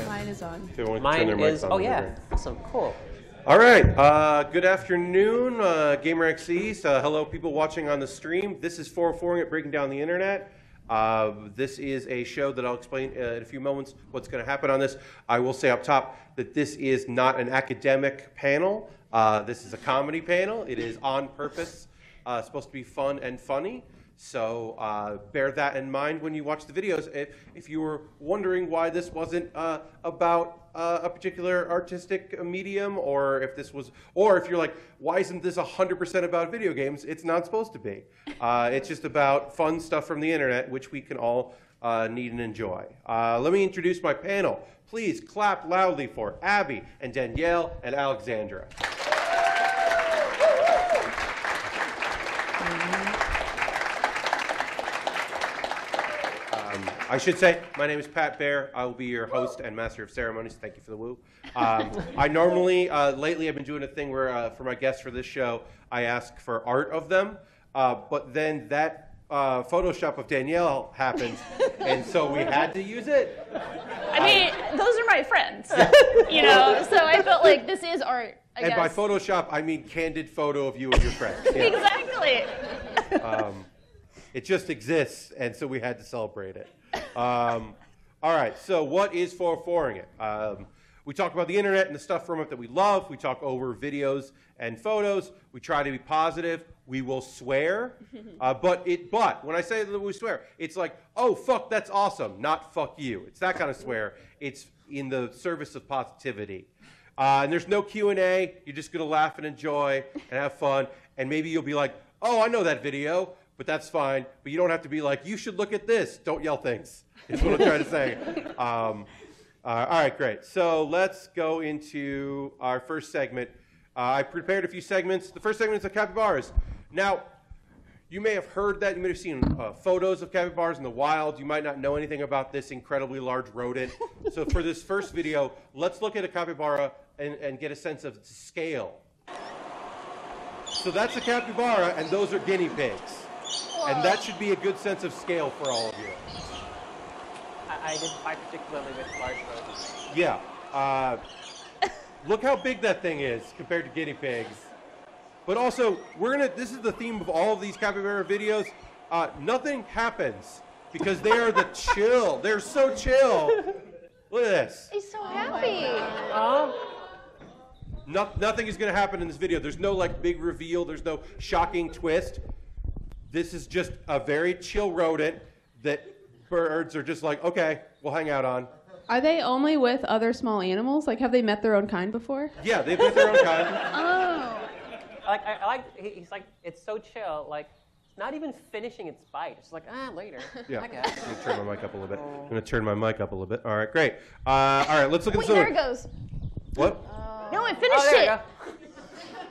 Mine is on. Mine is, oh yeah, awesome, cool. All right, good afternoon, GaymerX East. Hello, people watching on the stream. This is 404'ing it, breaking down the internet. This is a show that I'll explain in a few moments what's going to happen on this. I will say up top that this is not an academic panel. This is a comedy panel. It is on purpose, supposed to be fun and funny. So bear that in mind when you watch the videos. If you were wondering why this wasn't about a particular artistic medium, or if this was, or if you're like, why isn't this 100% about video games? It's not supposed to be. It's just about fun stuff from the internet, which we can all need and enjoy. Let me introduce my panel. Please clap loudly for Abby and Danielle and Alexandra. I should say, my name is Pat Baer. I will be your host and master of ceremonies. Thank you for the woo. I normally, lately I've been doing a thing where for my guests for this show, I ask for art of them, but then that Photoshop of Danielle happened, and so we had to use it. I mean, those are my friends, you know, so I felt like this is art, I guess. By Photoshop, I mean candid photo of you and your friends. Yeah. Exactly. It just exists, and so we had to celebrate it. All right, so what is 404'ing it? We talk about the internet and the stuff from it that we love. We talk over videos and photos. We try to be positive. We will swear, but when I say that we swear, it's like, oh, fuck, that's awesome, not fuck you. It's that kind of swear. It's in the service of positivity. And there's no Q&A. You're just going to laugh and enjoy and have fun, and maybe you'll be like, oh, I know that video. But that's fine. But you don't have to be like, you should look at this. Don't yell things. Is what I'm trying to say. All right, great. So let's go into our first segment. I prepared a few segments. The first segment is the capybaras. Now, you may have heard that. You may have seen photos of capybaras in the wild. You might not know anything about this incredibly large rodent. So for this first video, let's look at a capybara and get a sense of scale. So that's a capybara, and those are guinea pigs. And that should be a good sense of scale for all of you. I identify particularly with large rodents. Yeah. Look how big that thing is compared to guinea pigs. But also, this is the theme of all of these capybara videos. Nothing happens because they are the chill. They're so chill. Look at this. He's so happy. Nothing is going to happen in this video. There's no like big reveal. There's no shocking twist. This is just a very chill rodent that birds are just like, okay, we'll hang out on. Are they only with other small animals? Like, have they met their own kind before? Yeah, they've met their own kind. Oh. I like, he's like, it's so chill, like, it's not even finishing its bite. It's like, later. Yeah. I guess. Let me turn my mic up a little bit. I'm going to turn my mic up a little bit. All right, great. All right, let's look at Wait, some. there it goes. What? No, it finished there you it. go.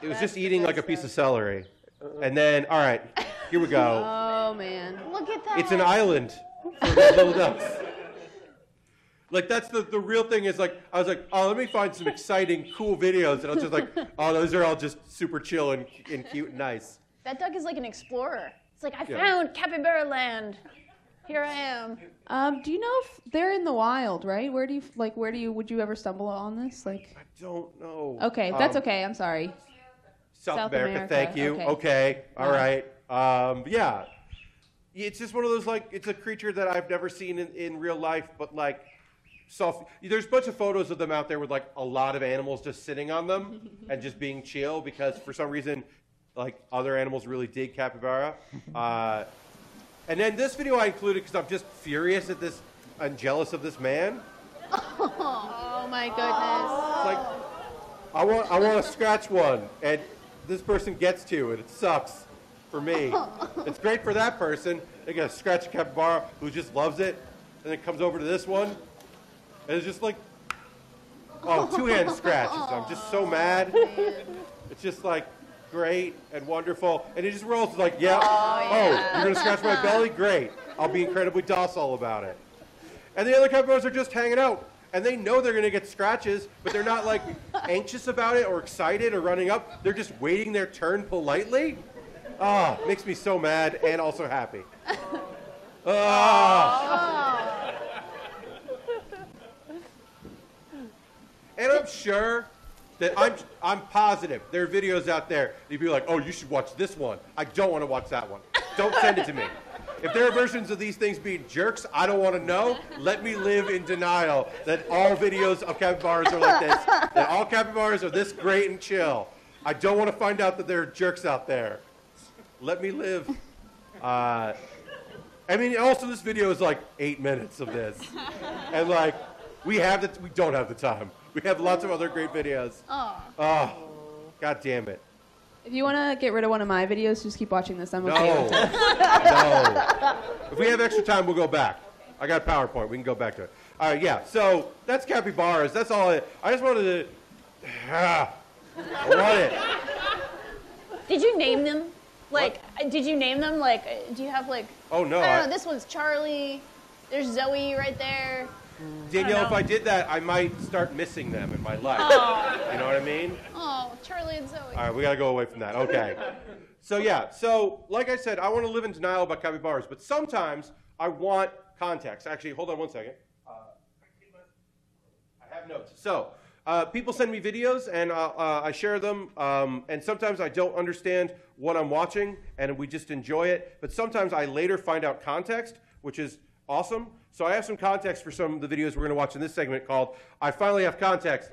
It was just eating like a piece of celery. And then, all right, here we go. Oh, man. Look at that. It's an island for the little ducks. Like, that's the real thing is, like, I was like, oh, let me find some exciting, cool videos. And I was just like, oh, those are all just super chill and cute and nice. That duck is like an explorer. It's like, I found capybara land. Here I am. Do you know if they're in the wild, right? Would you ever stumble on this? Like, I don't know. Okay, that's okay. I'm sorry. South America, thank you. Okay, all right. Yeah. It's just one of those, like, it's a creature that I've never seen in real life, but, like, there's a bunch of photos of them out there with, like, a lot of animals just sitting on them and just being chill because, for some reason, like, other animals really dig capybara. And then this video I included because I'm just furious at this and jealous of this man. Oh, my goodness. It's like, I want to scratch one, and this person gets to, and it sucks for me. It's great for that person. They got to scratch a capybara who just loves it, and then comes over to this one, and it's just like, oh, two-hand scratches. I'm just so mad. It's just like great and wonderful, and he just rolls like, yeah, you're gonna scratch my belly? Great. I'll be incredibly docile about it. And the other capybaras are just hanging out. And they know they're going to get scratches, but they're not, like, anxious about it or excited or running up. They're just waiting their turn politely. Makes me so mad and also happy. sure that I'm positive there are videos out there. You'd be like, oh, you should watch this one. I don't want to watch that one. Don't send it to me. If there are versions of these things being jerks, I don't want to know. Let me live in denial that all videos of capybaras are like this. That all capybaras are this great and chill. I don't want to find out that there are jerks out there. Let me live. I mean, also this video is like 8 minutes of this. And like, we don't have the time. We have lots of other great videos. Oh, God damn it. If you want to get rid of one of my videos, just keep watching this. I'm No. okay with it. No. If we have extra time, we'll go back. I got a PowerPoint. We can go back to it. All right, yeah. So that's capybaras. That's all. I just wanted to. I want it. Did you name them? Like, did you name them? Like, do you have like? Oh no. I don't know. This one's Charlie. There's Zoe right there. Danielle, if I did that, I might start missing them in my life. Oh. You know what I mean? Oh, Charlie and Zoe. All right, we got to go away from that. Okay. So, yeah. So, like I said, I want to live in denial about capybaras, but sometimes I want context. Actually, hold on one second. I have notes. So, people send me videos, and I share them, and sometimes I don't understand what I'm watching, and we just enjoy it. But sometimes I later find out context, which is awesome. So I have some context for some of the videos we're going to watch in this segment called I Finally Have Context.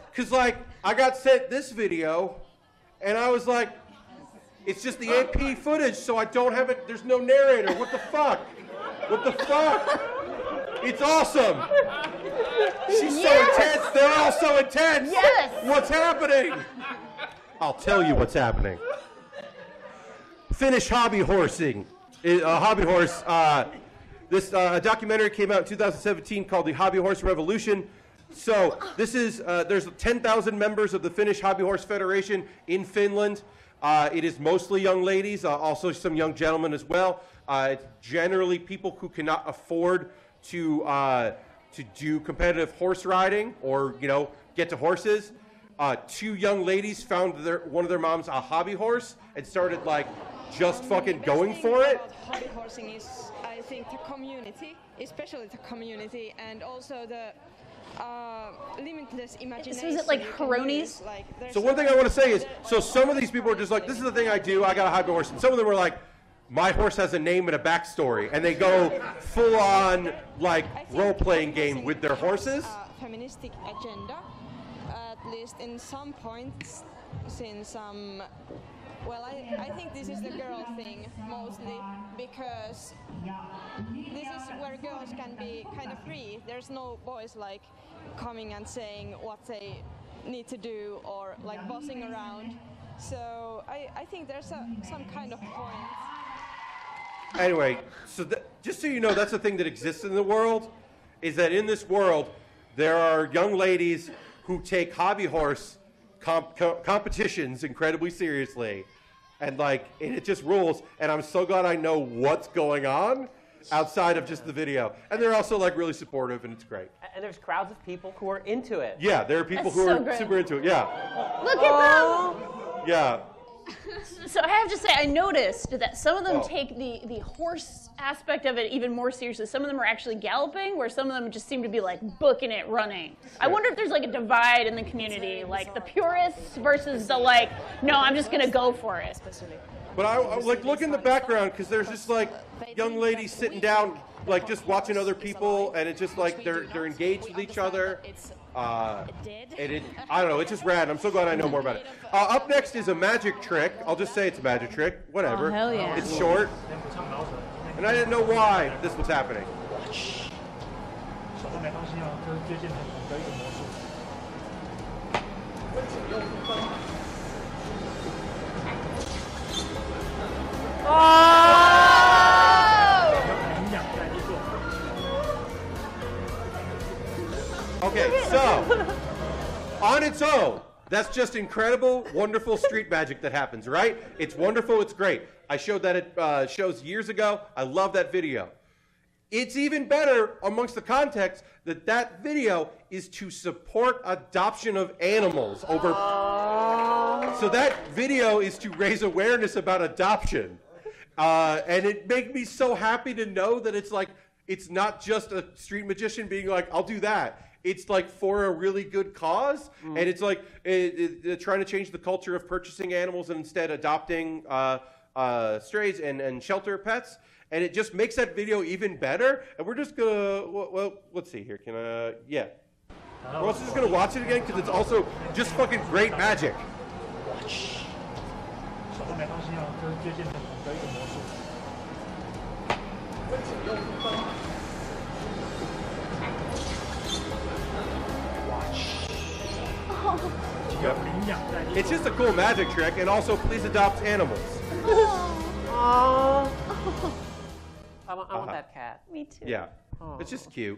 Because like, I got sent this video, and I was like, it's just the AP footage, so I don't have it. There's no narrator. What the fuck? What the fuck? It's awesome. She's so intense. They're all so intense. Yes. What's happening? I'll tell you what's happening. Finnish hobby horsing. Hobby horse. This documentary came out in 2017 called The Hobby Horse Revolution. So this is, there's 10,000 members of the Finnish Hobby Horse Federation in Finland. It is mostly young ladies, also some young gentlemen as well. It's generally people who cannot afford to do competitive horse riding or, you know, get to horses. Two young ladies found one of their moms a hobby horse and started like just fucking going for it. Hobby horsing is, I think, the community, especially the community, and also the limitless imagination. So is it like Haronies? Like, So one thing I want to say is, so some of these people are just like, this is the thing I do, I got a hobby horse, and some of them are like, my horse has a name and a backstory, and they go full on like role-playing game with their horses. Feministic agenda, at least in some points, since well, I think this is the girl thing mostly, because this is where girls can be kind of free. There's no boys like coming and saying what they need to do or like bossing around. So I think there's some kind of point. Anyway, so just so you know, that's the thing that exists in the world, is that in this world, there are young ladies who take hobby horse competitions incredibly seriously. And like, it just rules. And I'm so glad I know what's going on outside of just the video. And they're also like really supportive, and it's great. And there's crowds of people who are into it. Yeah, there are people That's who so are great. super into it. Yeah. Look at them. Yeah. So I have to say, I noticed that some of them Oh. take the horse aspect of it even more seriously. Some of them are actually galloping, where some of them just seem to be like booking it running. I wonder if there's like a divide in the community, like the purists versus the like, no, I'm just gonna go for it. But I like look in the background, because there's just like young ladies sitting down, like just watching other people, and it's just like they're engaged with each other. I don't know, it's just rad. I'm so glad I know more about it. Up next is a magic trick. I'll just say it's a magic trick. Whatever. Oh, hell yeah. It's short. And I didn't know why this was happening. 手都没东西哦，就是接近很的一个魔术。 营养在去做。 Okay, so on its own, that's just incredible, wonderful street magic that happens, right? It's wonderful, it's great. I showed that at shows years ago. I love that video. It's even better amongst the context that that video is to support adoption of animals over. So that video is to raise awareness about adoption. And it made me so happy to know that it's like it's not just a street magician being like, I'll do that. It's like for a really good cause, and it's like trying to change the culture of purchasing animals and instead adopting strays and shelter pets. And it just makes that video even better. And we're just gonna, well, let's see here. Can I, yeah. We're also just gonna watch it again because it's also just fucking great magic. 手都没东西哦，就是接近很红的一个魔术。Yep. It's just a cool magic trick, and also please adopt animals. Aww. I want that cat. Me too. Yeah, it's just cute.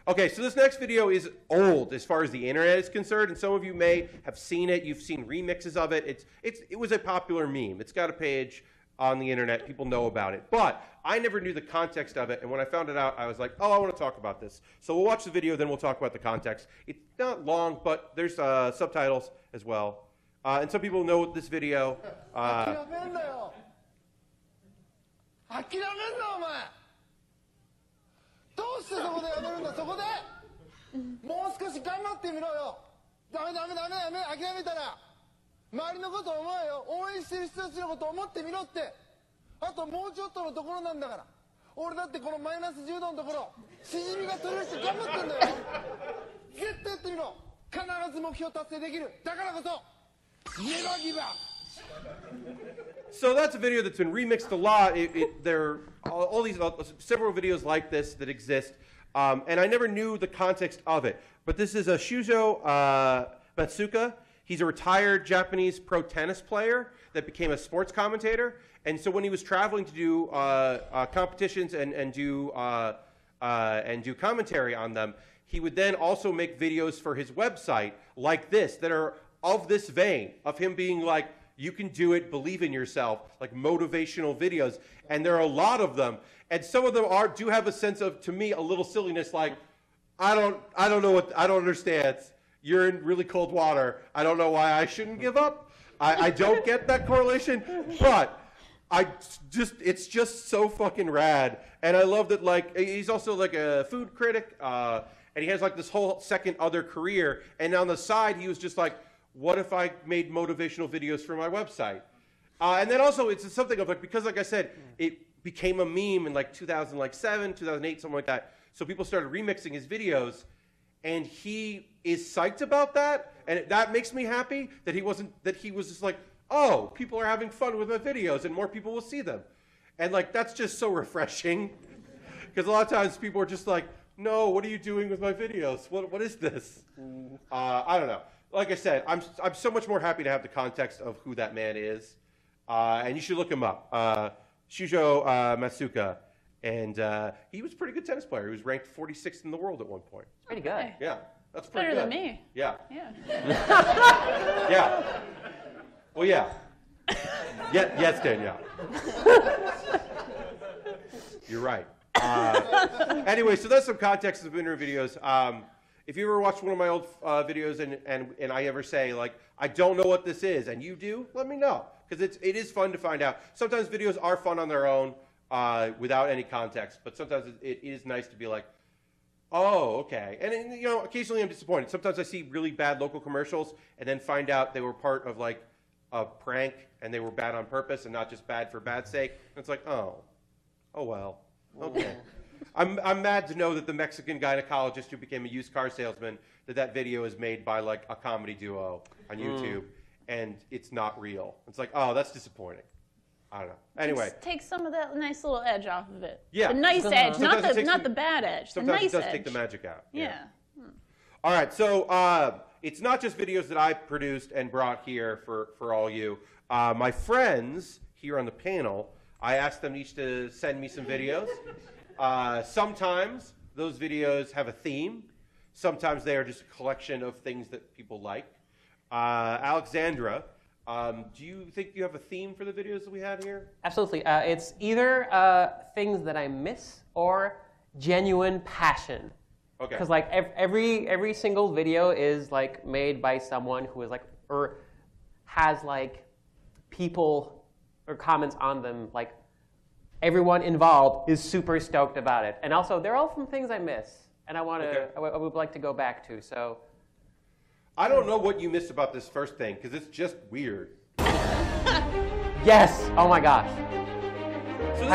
Okay, so this next video is old as far as the internet is concerned, and some of you may have seen it. You've seen remixes of it. It was a popular meme. It's got a page on the internet. People know about it. But I never knew the context of it, and when I found it out, I was like, oh, I want to talk about this. So we'll watch the video, then we'll talk about the context. It's not long, but there's subtitles as well. And some people know this video. どうしてそこでやめるんだそこでもう少し頑張ってみろよダメダメダメダメ諦めたら周りのこと思えよ応援してる人たちのこと思ってみろってあともうちょっとのところなんだから俺だってこのマイナス10度のところしじみが取れるして頑張ってんだよ絶対やってみろ必ず目標達成できるだからこそNever give up. So that's a video that's been remixed a lot. There are all these several videos like this that exist, and I never knew the context of it. But this is a Shujo Matsuka. He's a retired Japanese pro tennis player that became a sports commentator. And so when he was traveling to do competitions and do commentary on them, he would then also make videos for his website like this that are of this vein, of him being like, you can do it, believe in yourself, like motivational videos. And there are a lot of them. And some of them do have a sense of, to me, a little silliness, like, I don't understand. You're in really cold water. I don't know why I shouldn't give up. I don't get that correlation, but it's just so fucking rad. And I love that, like, he's also like a food critic, and he has like this whole second other career. And on the side, he was just like, what if I made motivational videos for my website? And then also it's something of like, because like I said, it became a meme in like 2007, 2008, something like that. So people started remixing his videos, and he is psyched about that. And that makes me happy that he was just like, oh, people are having fun with my videos and more people will see them. And like, that's just so refreshing. Because a lot of times people are just like, no, what are you doing with my videos? What is this? I don't know. Like I said, I'm so much more happy to have the context of who that man is. And you should look him up. Shujo Matsuka. And he was a pretty good tennis player. He was ranked 46th in the world at one point. Pretty good. Yeah, that's pretty Better good. than me. Yeah. Yeah. Yeah. Well, yeah. Yes, Danielle. You're right. Anyway, so that's some context of interview videos. If you ever watch one of my old videos and I ever say, like, I don't know what this is, and you do, let me know. Because it is fun to find out. Sometimes videos are fun on their own without any context, but sometimes it is nice to be like, oh, okay. And you know, occasionally I'm disappointed. Sometimes I see really bad local commercials and then find out they were part of like a prank and they were bad on purpose and not just bad for bad's sake. And it's like, oh well, okay. I'm mad to know that the Mexican gynecologist who became a used car salesman, that video is made by like a comedy duo on YouTube, and it's not real. It's like, oh, that's disappointing. I don't know. Anyway, Take some of that nice little edge off of it. Yeah. The nice edge, not Sometimes the bad edge. The sometimes nice it does edge. take the magic out. Yeah. All right, so it's not just videos that I produced and brought here for all you. My friends here on the panel, I asked them each to send me some videos. Sometimes those videos have a theme. Sometimes they are just a collection of things that people like. Alexandra, do you think you have a theme for the videos that we had here? Absolutely. It's either things that I miss or genuine passion. Okay. Because like every single video is like made by someone who is like, or has like people or comments on them like everyone involved is super stoked about it. And also, they're all from things I miss, and I would like to go back to. So, I don't know what you missed about this first thing because it's just weird. yes. Oh my gosh. So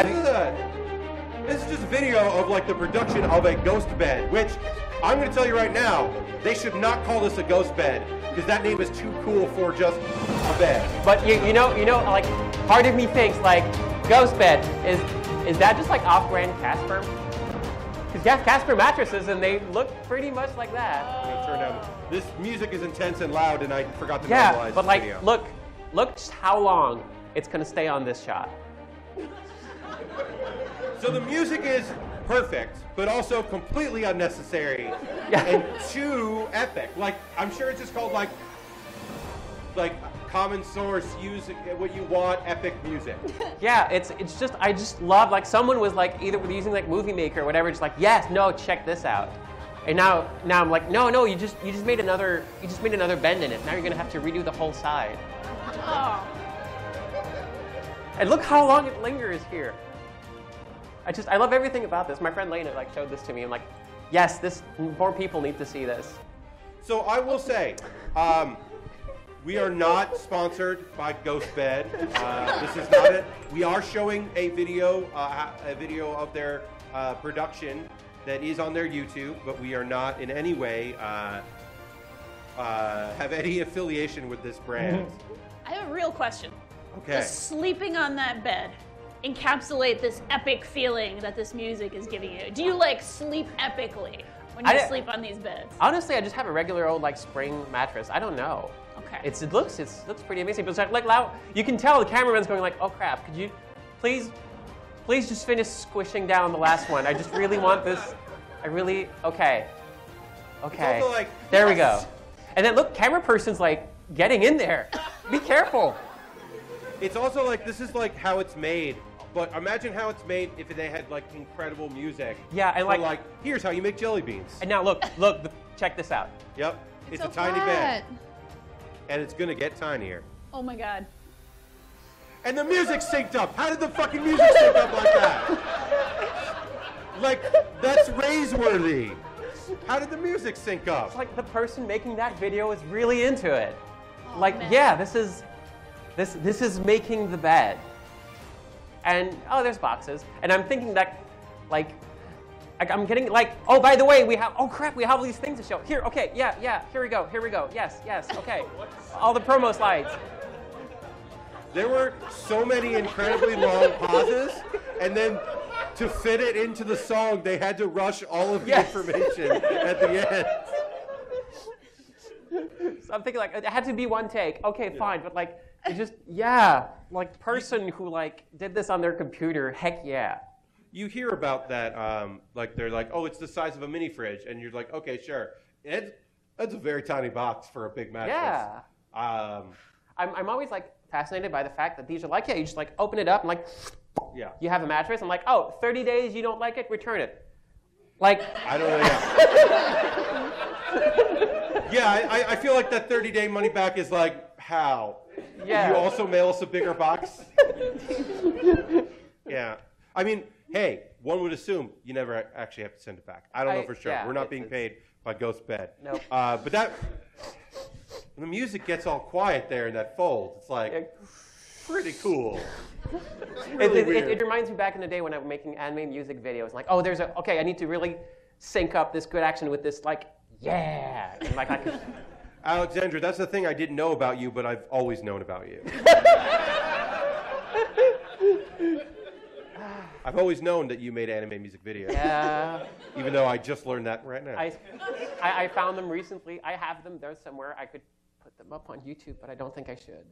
this is just a video of like the production of a ghost bed, which I'm going to tell you right now, they should not call this a ghost bed because that name is too cool for just a bed. But you know, like part of me thinks like ghost bed is that just like off-brand Casper? Because you have Casper mattresses and they look pretty much like that. I'm gonna turn down. This music is intense and loud, and I forgot to yeah, normalize but the like video. look just how long it's gonna stay on this shot. So the music is perfect, but also completely unnecessary Yeah. and too epic. Like, I'm sure it's just called like common source, use what you want, epic music. Yeah, it's just I just love like someone was like either using like Movie Maker or whatever, just like yes, no, check this out. And now I'm like no, you just made another bend in it. Now you're gonna have to redo the whole side. Oh. And look how long it lingers here. I love everything about this. My friend Lena like showed this to me. I'm like, yes, more people need to see this. So I will say, we are not sponsored by Ghost Bed. This is not it. We are showing a video of their production that is on their YouTube, but we are not in any way have any affiliation with this brand. I have a real question. Okay. Does sleeping on that bed encapsulate this epic feeling that this music is giving you? Do you like sleep epically when you sleep on these beds? Honestly, I just have a regular old like spring mattress. I don't know. Okay. It looks pretty amazing. But it's like loud. You can tell the cameraman's going like, oh crap, could you please just finish squishing down the last one. I just really want this. Okay. It's also like, there we go. And then look, camera person's like getting in there. Be careful. It's also like, this is like how it's made, but imagine how it's made if they had like incredible music. Yeah, and like here's how you make jelly beans. And now look, check this out. Yep, it's so a tiny flat. bed, and it's gonna get tinier. Oh my god. And the music synced up. How did the fucking music sync up like that? Like, that's raiseworthy. How did the music sync up? It's like the person making that video is really into it. Oh, like, man. yeah, this is making the bed. And oh, there's boxes. And I'm thinking that, like I'm getting like, oh, by the way, we have all these things to show. Here, okay, yeah, here we go. Yes, okay. All the promo slides. There were so many incredibly long pauses, and then to fit it into the song, they had to rush all of the information at the end. So I'm thinking like, it had to be one take. Okay, fine, but like, it just, like person who like did this on their computer, heck yeah. You hear about that, like they're like, oh, it's the size of a mini fridge, and you're like, okay, sure. That's a very tiny box for a big mattress. Yeah. I'm always like fascinated by the fact that these are like, you just like open it up and like, you have a mattress. I'm like, oh, 30 days you don't like it, return it. Like, I don't know. Yeah, I feel like that 30-day money back is like, how? Yeah. You also mail us a bigger box? Yeah. I mean, hey, one would assume you never actually have to send it back. I don't know for sure. We're not being paid by Ghost Bed. Nope. But that, when the music gets all quiet there in that fold, it's like pretty cool. Really weird. It reminds me back in the day when I was making anime music videos. Like, oh, I need to really sync up this good action with this, like, yeah. And like, I could... Alexandra, that's the thing I didn't know about you, but I've always known about you. I've always known that you made anime music videos. Yeah. Even though I just learned that right now. I found them recently. I have them there somewhere. I could put them up on YouTube, but I don't think I should.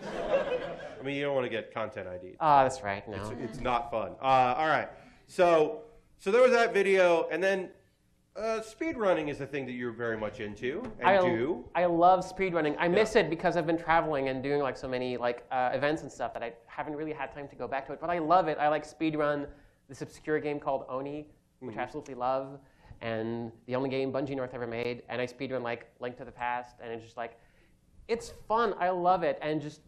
I mean, you don't want to get content ID. Oh, that's right. No. It's not fun. All right. So there was that video, and then speed running is a thing that you're very much into and do. I love speed running. I miss it because I've been traveling and doing like so many like events and stuff that I haven't really had time to go back to it. But I love it. I like speed run this obscure game called Oni, which I absolutely love, and the only game Bungie North ever made. And I speed run like Link to the Past, and it's just like, it's fun. I love it, and just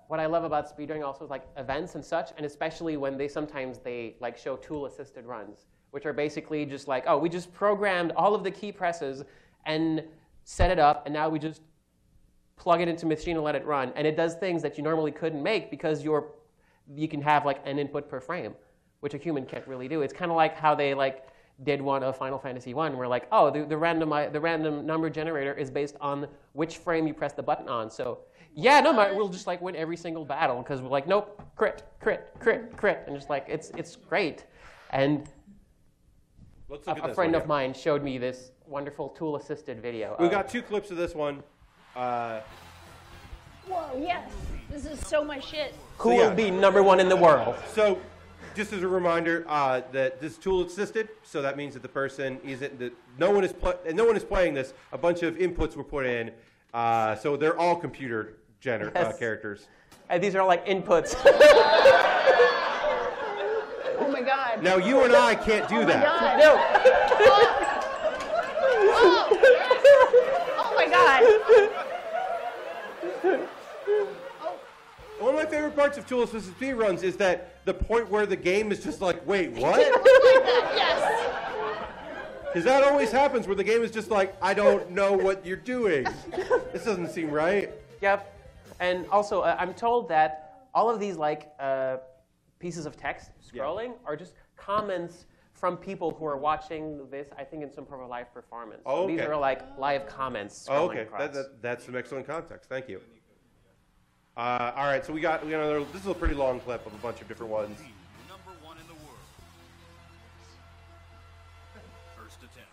what I love about speedrunning also is like events and such, and especially when they sometimes like show tool-assisted runs, which are basically just like, oh, we just programmed all of the key presses and set it up, and now we just plug it into machine and let it run, and it does things that you normally couldn't make because you can have like an input per frame, which a human can't really do. It's kind of like how they like did one of Final Fantasy 1, where like, oh, the random number generator is based on which frame you press the button on. So yeah, no, we'll just like win every single battle because we're like, nope, crit, crit, crit, crit, and just like it's great. And a friend of mine showed me this wonderful tool-assisted video. We got 2 clips of this one. Whoa, yes. This is so my shit. Who will be #1 in the world? So, just as a reminder, that this tool assisted, so that means that the person isn't that no one is playing this. A bunch of inputs were put in, so they're all computer characters. And these are like inputs. Oh my god. Now you and I can't do that. God. No. Oh my god. One of my favorite parts of tool assisted speedruns is that the point where the game is just like, wait, what? Yes. Because that always happens where the game is just like, I don't know what you're doing. This doesn't seem right. Yep. And also, I'm told that all of these like pieces of text scrolling are just comments from people who are watching this, I think, in some sort of live performance. Oh, okay. These are like live comments. Oh, okay. Across. That's some excellent context. Thank you. All right, so we got another. This is a pretty long clip of a bunch of different ones. #1 in the world. First attempt.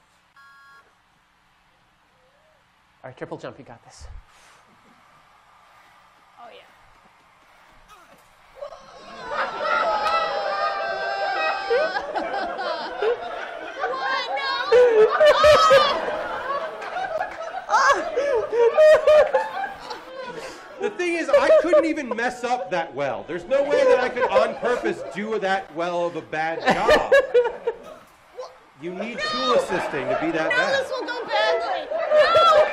All right, triple jump. You got this. Oh yeah. What? No! The thing is, I couldn't even mess up that well. There's no way that I could on purpose do that well of a bad job. You need tool assisting to be that bad. This will go badly. No!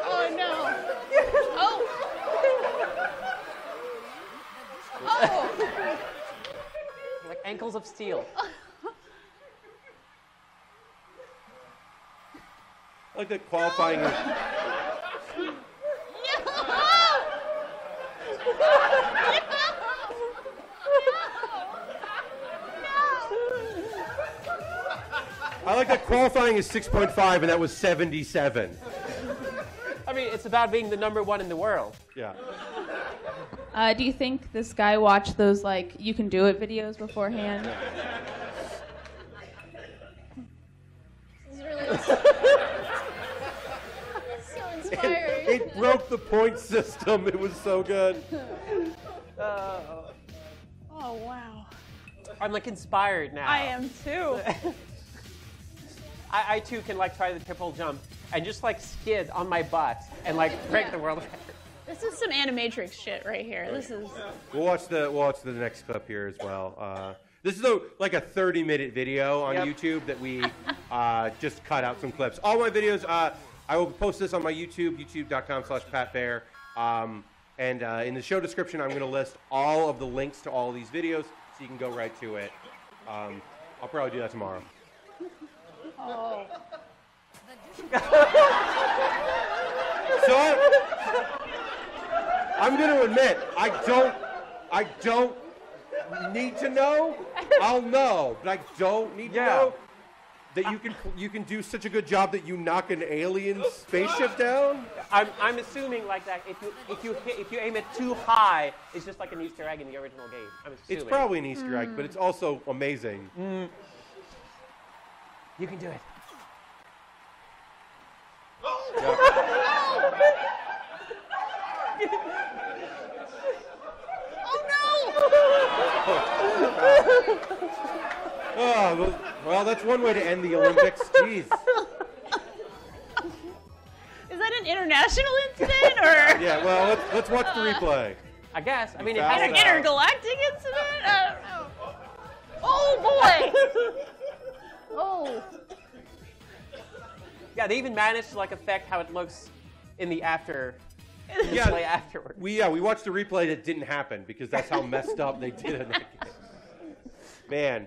Oh no. Oh. Like ankles of steel. I like that qualifying. I like that qualifying is 6.5 and that was 77. I mean, it's about being the #1 in the world. Yeah. Do you think this guy watched those like you can do it videos beforehand? This is really so inspiring. It broke the point system. It was so good. Oh wow. I'm like inspired now. I am too. I too can like try the triple jump and just like skid on my butt and like break the world record. This is some Animatrix shit right here. This is. We'll watch the next clip here as well. This is like a 30-minute video on YouTube that we just cut out some clips. All my videos, I will post this on my YouTube, youtube.com/PatBaer. And in the show description, I'm going to list all of the links to all of these videos so you can go right to it. I'll probably do that tomorrow. Oh. So I'm going to admit, I don't need to know. I'll know, but I don't need to know that you can do such a good job that you knock an alien spaceship down. I'm assuming like that if you aim it too high, it's just like an Easter egg in the original game. I'm assuming. It's probably an Easter egg, but it's also amazing. You can do it. Oh, well, that's one way to end the Olympics. Jeez. Is that an international incident or? Yeah, well, let's watch the replay. I guess. I mean, it An has intergalactic incident? I don't know. Oh boy! Oh. Yeah, they even managed to like affect how it looks in the after. Yeah, Play afterwards. we watched the replay that didn't happen because that's how messed up they did it in that game. Man.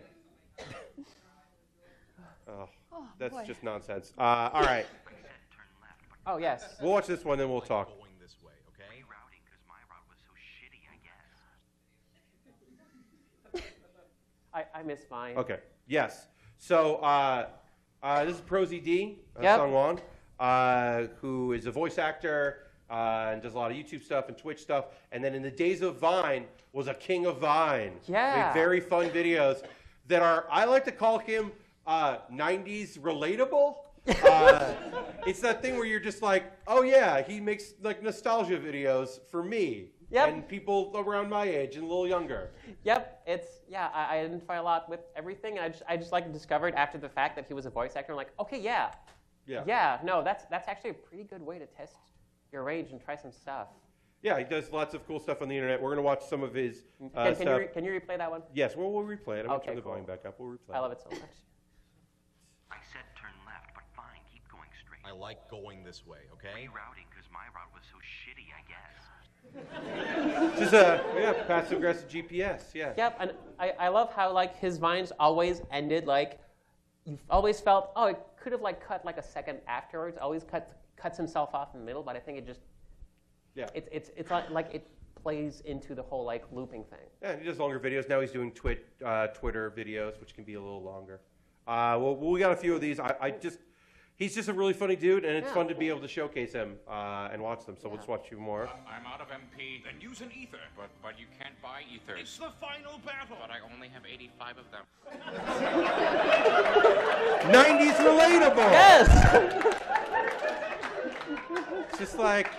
Oh, that's boy. just nonsense. All right. Oh yes. We'll watch this one, then we'll talk. Going this way, okay? Rerouting because my route was so shitty, I guess. I missed mine. Okay. Yes. So this is ProZD, Yep. Sungwon, who is a voice actor and does a lot of YouTube stuff and Twitch stuff. And then in the days of Vine, was a king of Vine. Yeah. Made very fun videos that are, I like to call him 90s relatable. It's that thing where you're just like, oh yeah, he makes like nostalgia videos for me. Yep. And people around my age and a little younger. Yep, I identify a lot with everything, and I just like discovered after the fact that he was a voice actor. I'm like, okay, yeah, no, that's actually a pretty good way to test your range and try some stuff. Yeah, he does lots of cool stuff on the internet. We're gonna watch some of his Can stuff. you replay that one? Yes, we'll replay it. I'm gonna Okay, turn the cool. volume back up. We'll replay. I love it so much. I said turn left, but fine, keep going straight. I like going this way, okay? Rerouting because my route was so shitty, I guess. Just a passive aggressive GPS. Yeah. Yep, and I love how like his vines always ended like you've always felt it could have like cut like a second afterwards. Always cuts himself off in the middle, but I think it just it's like it plays into the whole like looping thing. Yeah, he does longer videos now. He's doing Twitter videos, which can be a little longer. Well, we got a few of these. He's just a really funny dude, and it's fun to be able to showcase him and watch them. So we'll just watch a few more. I'm out of MP. Then use an ether. But you can't buy ethers. It's the final battle. But I only have 85 of them. 90s relatable. Yes. It's just like.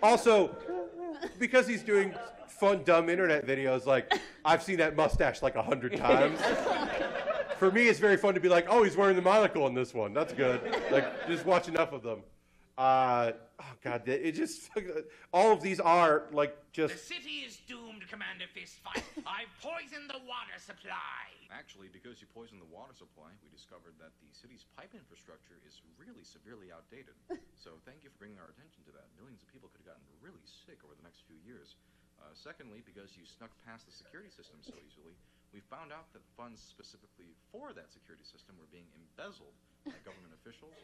Also, because he's doing fun, dumb internet videos, like I've seen that mustache like 100 times. For me, it's very fun to be like, oh, he's wearing the monocle in this one. That's good. Like, just watch enough of them. Oh, God. It just, all of these are, like, just... The city is doomed, Commander Fistfight. I've poisoned the water supply. Actually, because you poisoned the water supply, we discovered that the city's pipe infrastructure is really severely outdated. So thank you for bringing our attention to that. Millions of people could have gotten really sick over the next few years. Secondly, because you snuck past the security system so easily, we found out that funds specifically for that security system were being embezzled by government officials.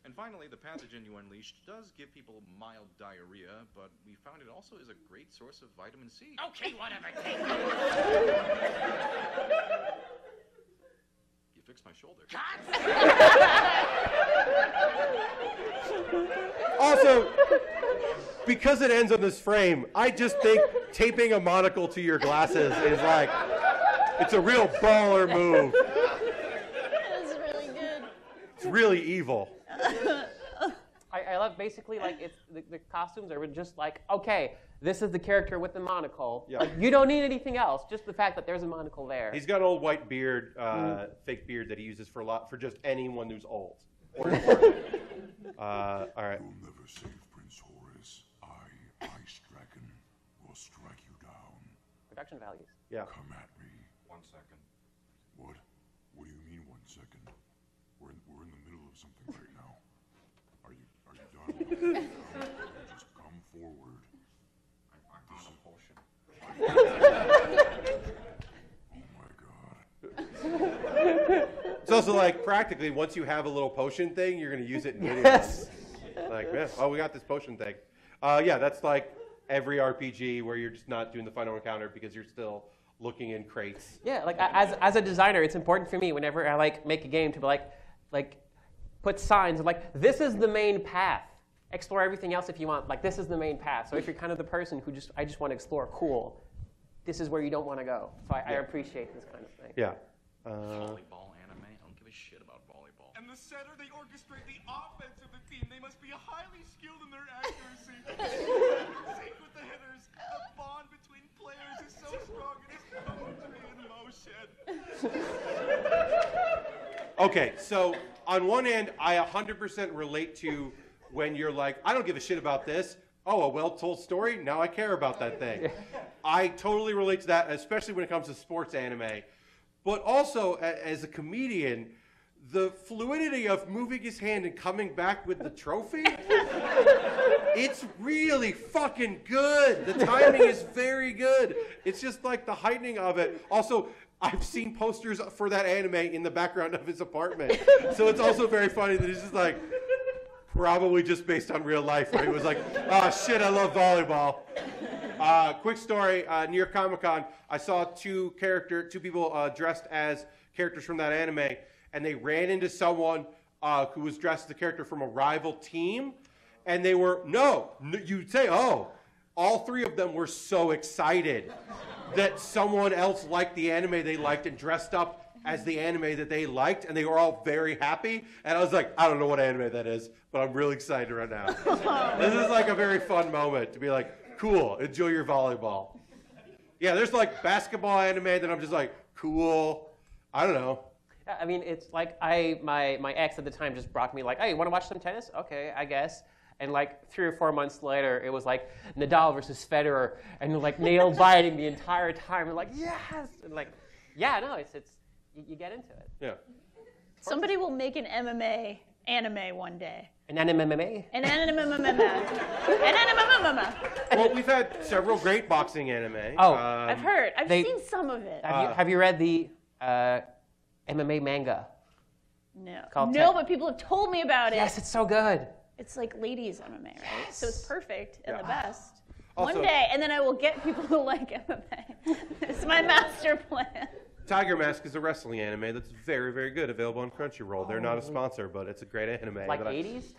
And finally, the pathogen you unleashed does give people mild diarrhea, but we found it also is a great source of vitamin C. Okay, whatever. You fixed my shoulder. Also, because it ends on this frame, I just think taping a monocle to your glasses is like, it's a real baller move. That's really good. It's really evil. I love basically like it's the costumes are just like, okay, this is the character with the monocle. Yeah. Like you don't need anything else, just the fact that there's a monocle there. He's got an old white beard, fake beard that he uses for just anyone who's old. All right. You'll never save Prince Horace. Ice Dragon, will strike you down. Production values. Yeah. Come at me. 1 second. What? What do you mean 1 second? We're in the middle of something right now. Are you done? Just come forward. I'm on a potion. Oh my God. It's also like practically once you have a little potion thing, you're going to use it in videos. Yes. Like, yeah, oh, we got this potion thing. Yeah, that's like every RPG where you're just not doing the final encounter because you're still looking in crates. Yeah, like as a designer, it's important for me whenever I like make a game to be like put signs of like this is the main path. Explore everything else if you want. Like this is the main path. So if you're kind of the person who I just want to explore, cool. This is where you don't want to go. So I appreciate this kind of thing. Yeah. Volleyball anime? I don't give a shit about volleyball. And the center, they orchestrate the offense of the team. They must be highly skilled in their accuracy. Sync with the hitters. The bond between players is so strong. It is poetry in motion. Okay, so on one end, I 100% relate to when you're like, I don't give a shit about this. Oh, a well-told story? Now I care about that thing. I totally relate to that, especially when it comes to sports anime. But also, as a comedian, the fluidity of moving his hand and coming back with the trophy, it's really fucking good. The timing is very good. It's just like the heightening of it. Also, I've seen posters for that anime in the background of his apartment. So it's also very funny that it's just like, probably just based on real life, where he was like, oh shit, I love volleyball. Quick story, near Comic-Con, I saw two people dressed as characters from that anime, and they ran into someone who was dressed as a character from a rival team, and they were, you'd say, oh, all three of them were so excited that someone else liked the anime they liked and dressed up as the anime that they liked, and they were all very happy. And I was like, I don't know what anime that is, but I'm really excited right now. This is like a very fun moment to be like, cool, enjoy your volleyball. Yeah, there's like basketball anime that I'm just like, cool. I don't know. Yeah, I mean, it's like my ex at the time just brought me like, hey, you want to watch some tennis? Okay, I guess. And like 3 or 4 months later, it was like Nadal versus Federer, and like nail biting the entire time. And like, yes, and like, yeah, no, it's you get into it. Yeah. Somebody will make an MMA anime one day. An MMA? An anime. Well, we've had several great boxing anime. Oh, I've heard. I've seen some of it. Have you read the MMA manga? No. No, but people have told me about it. Yes, it's so good. It's like ladies MMA, right? Yes. So it's perfect and the best. Also, one day, and then I will get people who like MMA. It's my master plan. Tiger Mask is a wrestling anime that's very, very good, available on Crunchyroll. They're not a sponsor, but it's a great anime. Like 80s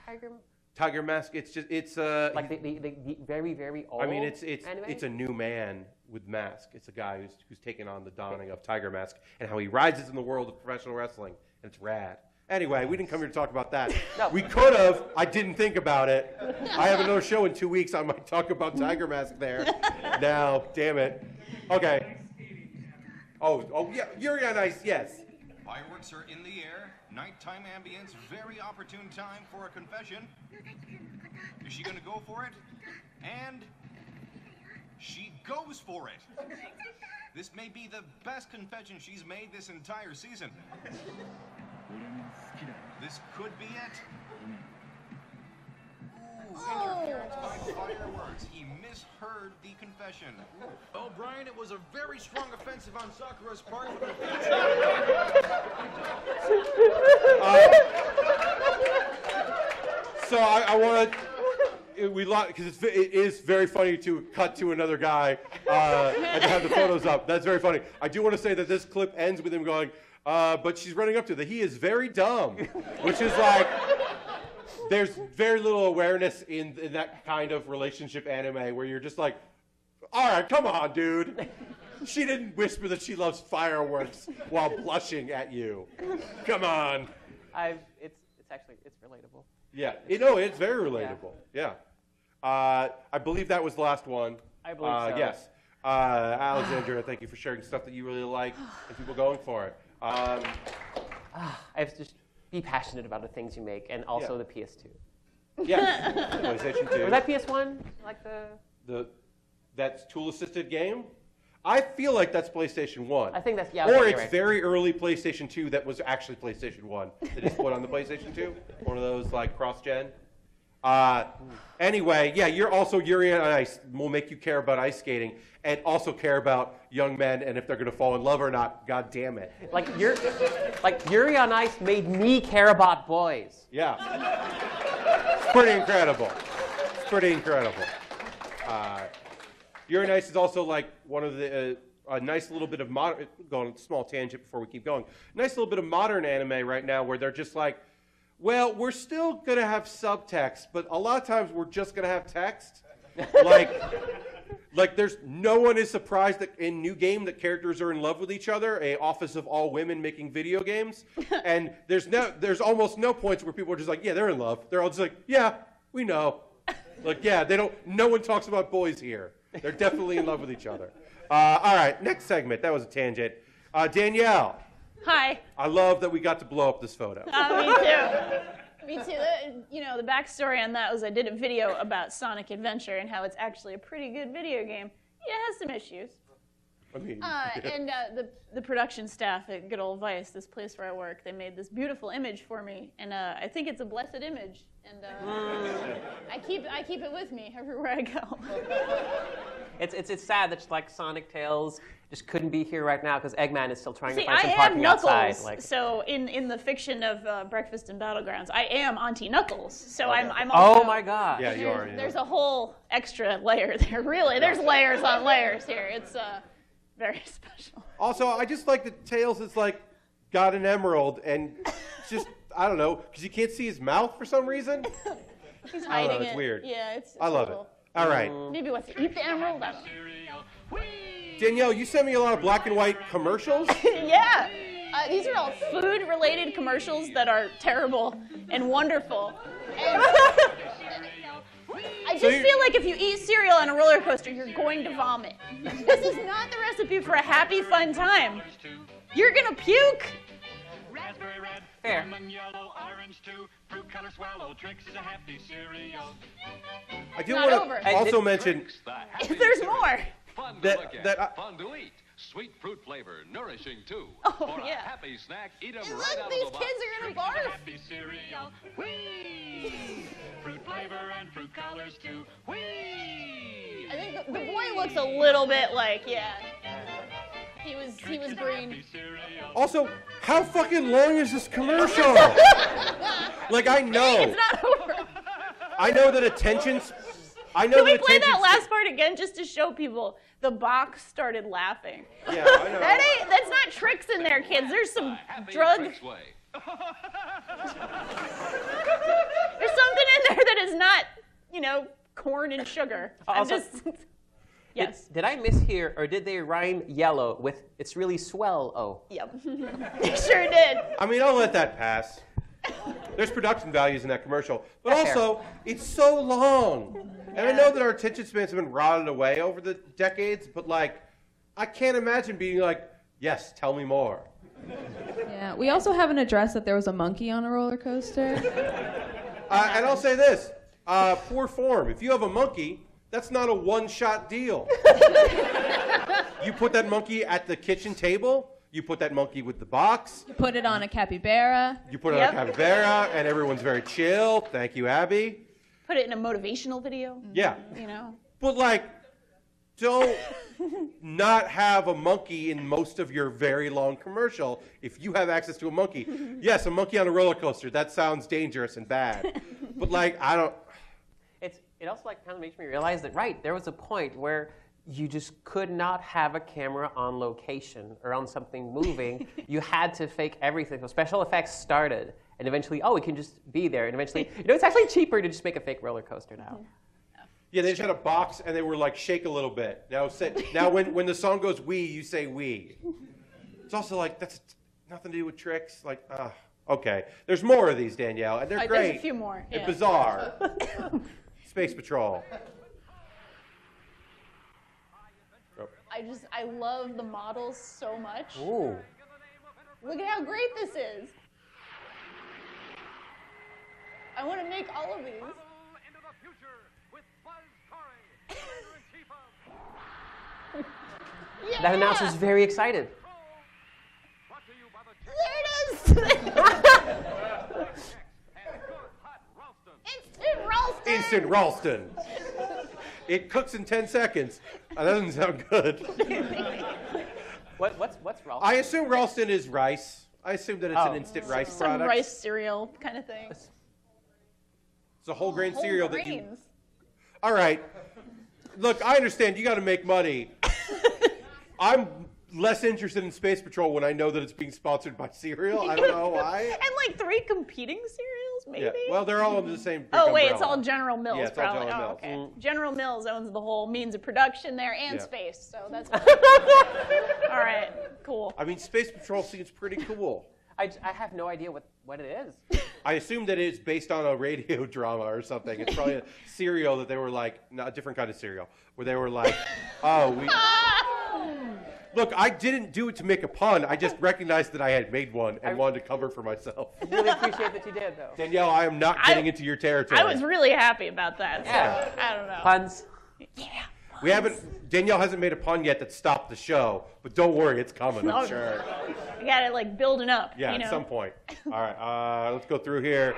Tiger Mask, it's like the very, very old. I mean, it's anime? a new man with mask. It's a guy who's taken on the donning of Tiger Mask and how he rises in the world of professional wrestling, and it's rad. Anyway, we didn't come here to talk about that. No. We could have. I didn't think about it. I have another show in 2 weeks. I might talk about Tiger Mask there. Now, damn it. Okay. Oh yeah, Yuri on Ice, yes. Fireworks are in the air. Nighttime ambience, very opportune time for a confession. Is she gonna go for it? And she goes for it. This may be the best confession she's made this entire season. This could be it. Interference by fireworks. He misheard the confession. Oh, Brian, it was a very strong offensive on Sakura's part. So I want to. Because it is very funny to cut to another guy and to have the photos up. That's very funny. I do want to say that this clip ends with him going, but she's running up to that. He is very dumb, which is like, there's very little awareness in that kind of relationship anime where you're just like, all right, come on, dude. She didn't whisper that she loves fireworks while blushing at you. Come on. It's relatable. Yeah, it's very relatable. Yeah. I believe that was the last one. I believe so. Yes. Alexandra, thank you for sharing stuff that you really like and people going for it. I have to just be passionate about the things you make, and also the PS2. Yes, PlayStation 2. Was that PS1? Like that's tool-assisted game? I feel like that's PlayStation 1. I think that's, yeah. Or it's very early PlayStation 2 that was actually PlayStation 1 that is put on the PlayStation 2. One of those, like, cross-gen. Anyway, yeah, you're also Yuri on Ice will make you care about ice skating and also care about young men and if they're going to fall in love or not. God damn it. Like Yuri on Ice made me care about boys. Yeah. It's pretty incredible. It's pretty incredible. Yuri on Ice is also like one of the a nice little bit of modern. Going small tangent before we keep going. Nice little bit of modern anime right now where they're just like, well, we're still gonna have subtext, but a lot of times we're just gonna have text. Like there's no one is surprised that in New Game that characters are in love with each other. A office of all women making video games, and there's almost no points where people are just like, yeah, they're in love. They're all just like, yeah, we know. Like, yeah, they don't. No one talks about boys here. They're definitely in love with each other. All right, next segment. That was a tangent. Danielle. Hi. I love that we got to blow up this photo. Me too. Me too. The backstory on that was I did a video about Sonic Adventure and how it's actually a pretty good video game. Yeah, it has some issues. I mean, And the production staff at Good Old Vice, this place where I work, they made this beautiful image for me, and I think it's a blessed image, and I keep it with me everywhere I go. It's sad that like Sonic Tails just couldn't be here right now because Eggman is still trying to See, find some I am parking Knuckles, outside. Like, so in the fiction of Breakfast in Battlegrounds, I am Auntie Knuckles. So I'm also, oh my God! Yeah, you are. There's a whole extra layer there. Really, there's layers on layers here. It's very special. Also, I just like that Tails is like got an emerald and it's just I don't know because you can't see his mouth for some reason. He's I don't hiding know, it's it. weird. Yeah, it's I love it. All right, Maybe he wants to eat the emerald. I don't know. Danielle, you sent me a lot of black and white commercials. Yeah. These are all food-related commercials that are terrible and wonderful. And I just feel like if you eat cereal on a roller coaster, you're going to vomit. This is not the recipe for a happy, fun time. You're going to puke. Raspberry red, Fair. lemon yellow, orange too, fruit color swallow, Trix is a happy cereal. I do Not want over. to also mention There's more. Fun to That- look at, that I- fun to eat. Sweet fruit flavor, nourishing too. Oh, For yeah. a happy snack, eat them And right look, out these of the box. kids are going to barf. Happy cereal, whee! Fruit flavor and fruit colors too, whee! I think the boy looks a little bit like, yeah. He was green. also how fucking long is this commercial? Like I know. It's not over. I know that attention's. I know Can we that play that attention's- last part again just to show people the box started laughing? Yeah, I know. That's not tricks in there, kids. There's some Happy drug. Trix way. There's something in there that is not, corn and sugar. I'm Also- just. Yes. Did I mishear, or did they rhyme yellow with "it's really swell"? Oh. Yep. They sure did. I mean, I'll let that pass. There's production values in that commercial, but That's fair. also it's so long. And I know that our attention spans have been rotted away over the decades, but like, I can't imagine being like, yes, tell me more. Yeah. We also haven't addressed that there was a monkey on a roller coaster. And I'll say this, poor form. If you have a monkey, that's not a one-shot deal. You put that monkey at the kitchen table. You put that monkey with the box. You put it on a capybara. You put it on a capybara, and everyone's very chill. Thank you, Abby. Put it in a motivational video. Yeah. You But like, don't not have a monkey in most of your very long commercial if you have access to a monkey. Yes, a monkey on a roller coaster. That sounds dangerous and bad. But like, I don't. It also like kind of makes me realize that there was a point where you just could not have a camera on location or on something moving. You had to fake everything. So special effects started, and eventually, it can just be there. And eventually, it's actually cheaper to just make a fake roller coaster now. Yeah, they just had a box and they were like, shake a little bit. Now when the song goes we, you say we. It's also like, that's nothing to do with tricks. Like, okay. There's more of these, Danielle, and they're great. There's a few more. And Yeah. bizarre. Space Patrol. I love the models so much. Ooh. Look at how great this is. I want to make all of these. Yeah. That announcer's very excited. There it is. Instant Ralston. Instant Ralston. It cooks in 10 seconds. That doesn't sound good. What's Ralston? I assume Ralston is rice. I assume that it's an instant rice Some product. rice cereal kind of thing. It's a whole grain cereal that you. grains. All right. Look, I understand you got to make money. I'm less interested in Space Patrol when I know that it's being sponsored by cereal. I don't know why. And like 3 competing cereals, maybe? Yeah. Well, they're all under the same. big Oh, wait, it's umbrella. all General Mills, Yeah, it's all probably. General Oh, Mills. okay. General Mills owns the whole means of production there and Yeah. space, so that's all right, cool. I mean, Space Patrol seems pretty cool. I have no idea what it is. I assume that it's based on a radio drama or something. It's probably a cereal that they were like, no, a different kind of cereal, where they were like, oh, we. Look, I didn't do it to make a pun. I just recognized that I had made one and wanted to cover for myself. I really appreciate that you did, though. Danielle, I am not getting into your territory. I was really happy about that. So Yeah. I don't know. Puns. Yeah. We haven't. Danielle hasn't made a pun yet that stopped the show, but don't worry, it's coming. I'm sure. I got it like building up. Yeah, you know? at some point. All right, let's go through here.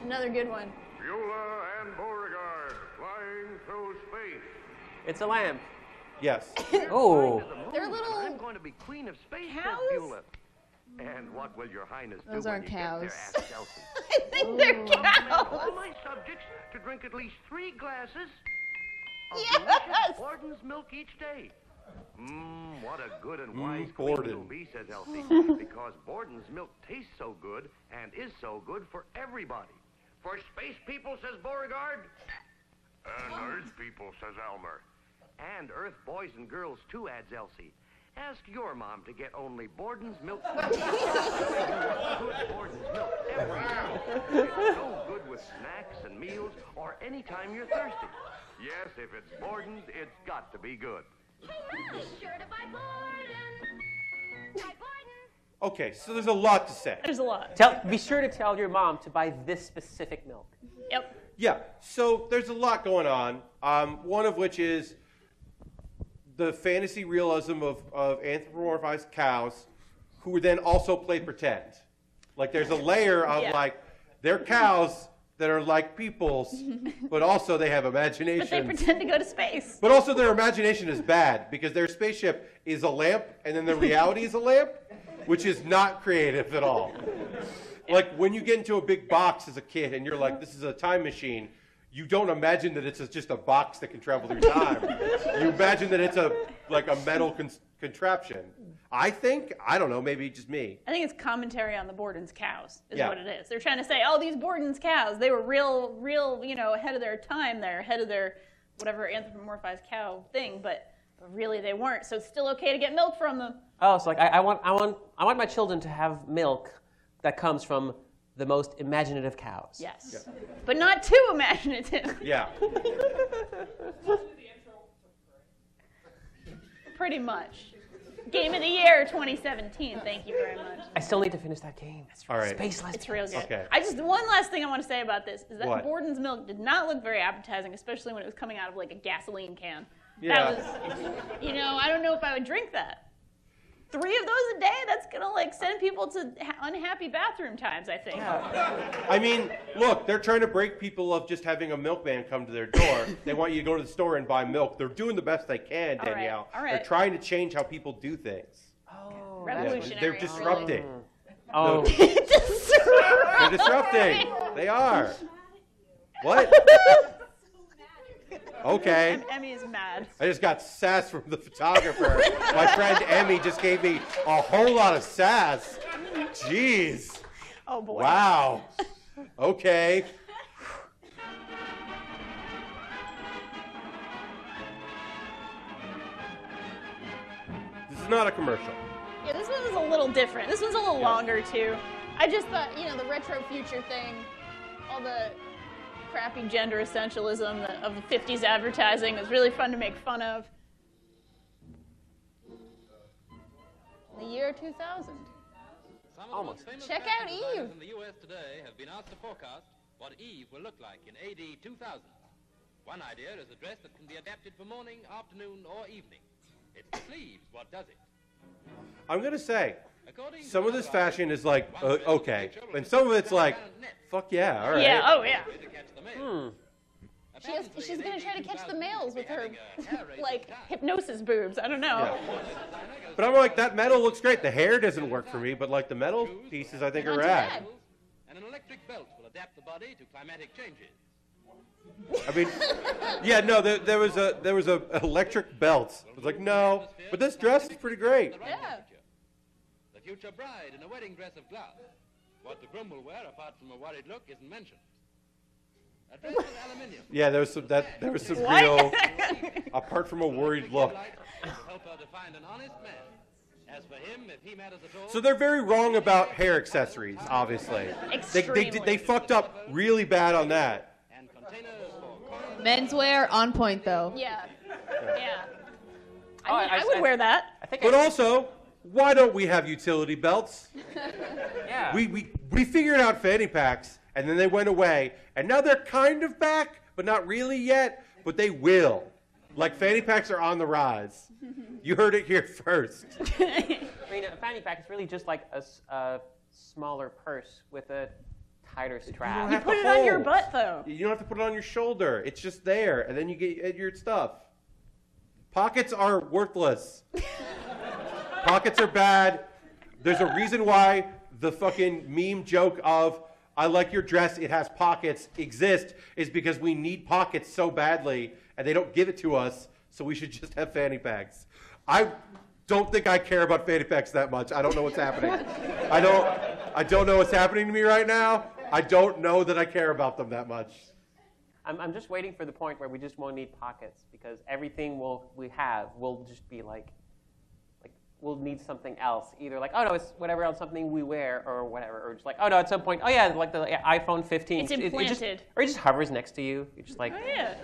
Another good one. Beulah and Beauregard flying through space. It's a lamp. Yes. Oh. They're little. I'm going to be queen of space, says cows? Beulah. And what will your highness Those do when aren't you get there, cows. asked Elsie. I think they're cows. All my subjects to drink at least 3 glasses of Yes! delicious Borden's milk each day. What a good and wise queen Borden. you'll be, says Elsie, because Borden's milk tastes so good and is so good for everybody. For space people, says Beauregard. And Earth people, says Elmer. And Earth boys and girls, too, adds Elsie. Ask your mom to get only Borden's milk. Good Borden's milk every day. It's so good with snacks and meals or any time you're thirsty. Yes, if it's Borden's, it's got to be good. Be sure to buy Borden. Buy Borden. Okay, so there's a lot to say. There's a lot. Be sure to tell your mom to buy this specific milk. Yep. Yeah, so there's a lot going on. One of which is the fantasy realism of anthropomorphized cows who then also play pretend. Like there's a layer of like, they're cows that are like peoples, but also they have imagination. But they pretend to go to space. But also their imagination is bad because their spaceship is a lamp and then the reality is a lamp, which is not creative at all. Like when you get into a big box as a kid and you're like, this is a time machine, you don't imagine that it's just a box that can travel through time. You imagine that it's a metal contraption. I think, I don't know, maybe just me. I think it's commentary on the Borden's cows is Yeah. what it is. They're trying to say, oh, these Borden's cows, they were real, ahead of their time there, ahead of their whatever anthropomorphized cow thing, but really they weren't. So it's still okay to get milk from them. Oh, so like I want my children to have milk that comes from the most imaginative cows. Yes. Yeah. But not too imaginative. Yeah. Pretty much. Game of the Year 2017. Thank you very much. I still need to finish that game. All right. Space lesbians. It's real good. Okay. One last thing I want to say about this is that What? Borden's milk did not look very appetizing, especially when it was coming out of like a gasoline can. Yeah. That was, I don't know if I would drink that. 3 of those a day, that's going to like send people to unhappy bathroom times, I think. I mean, look, they're trying to break people of just having a milkman come to their door. They want you to go to the store and buy milk. They're doing the best they can, Danielle. All right. They're trying to change how people do things. Oh, revolutionary. They're disrupting. Oh. They're disrupting. They are. What? Okay. Emmy is mad. I just got sass from the photographer. My friend Emmy just gave me a whole lot of sass. Jeez. Oh, boy. Wow. Okay. This is not a commercial. Yeah, this one was a little different. This one's a little longer, too. I just thought, the retro future thing, all the crappy gender essentialism of the 50s advertising was really fun to make fun of. The year 2000. Almost. Check out Eve. In the U.S. today have been asked to forecast what Eve will look like in AD 2000. One idea is a dress that can be adapted for morning, afternoon, or evening. It's the sleeves what does it. I'm going to say, some of this fashion is like, okay. And some of it's like, fuck yeah, all right. Yeah, oh yeah. Hmm. She's going to try to catch the males with her, hypnosis boobs. I don't know. Yeah. But I'm like, that metal looks great. The hair doesn't work for me, but like the metal pieces I think are rad. And an electric belt will adapt the body to climatic changes. I mean, yeah, no, there was a electric belt. I was like, no, but this dress is pretty great. Yeah. The future bride in a wedding dress of glass. What the groom will wear, apart from a worried look, isn't mentioned. A dress of aluminium. Yeah, there was some real, apart from a worried look. Help her to find an honest man. As for him, if he matters at all. So they're very wrong about hair accessories, obviously. They fucked up really bad on that. Menswear on point though. Yeah. I would wear that. But also, why don't we have utility belts? Yeah. We figured out fanny packs, and then they went away, and now they're kind of back, but not really yet. but they will. Like, fanny packs are on the rise. You heard it here first. I mean, a fanny pack is really just like a smaller purse with a tighter strap. You put it on your butt, though. You don't have to put it on your shoulder. It's just there, and then you get your stuff. Pockets are worthless. Pockets are bad. There's a reason why the fucking meme joke of "I like your dress, it has pockets" exists, is because we need pockets so badly, and they don't give it to us, so we should just have fanny packs. I don't think I care about fanny packs that much. I don't know what's happening. I don't know what's happening to me right now. I don't know that I care about them that much. I'm just waiting for the point where we just won't need pockets, because everything we have will just be like we'll need something else. Either like, oh no, it's whatever else, something we wear or whatever, or just like, oh no, at some point, oh yeah, like the iPhone 15. It's implanted. Or it just hovers next to you. You're just like, oh yeah.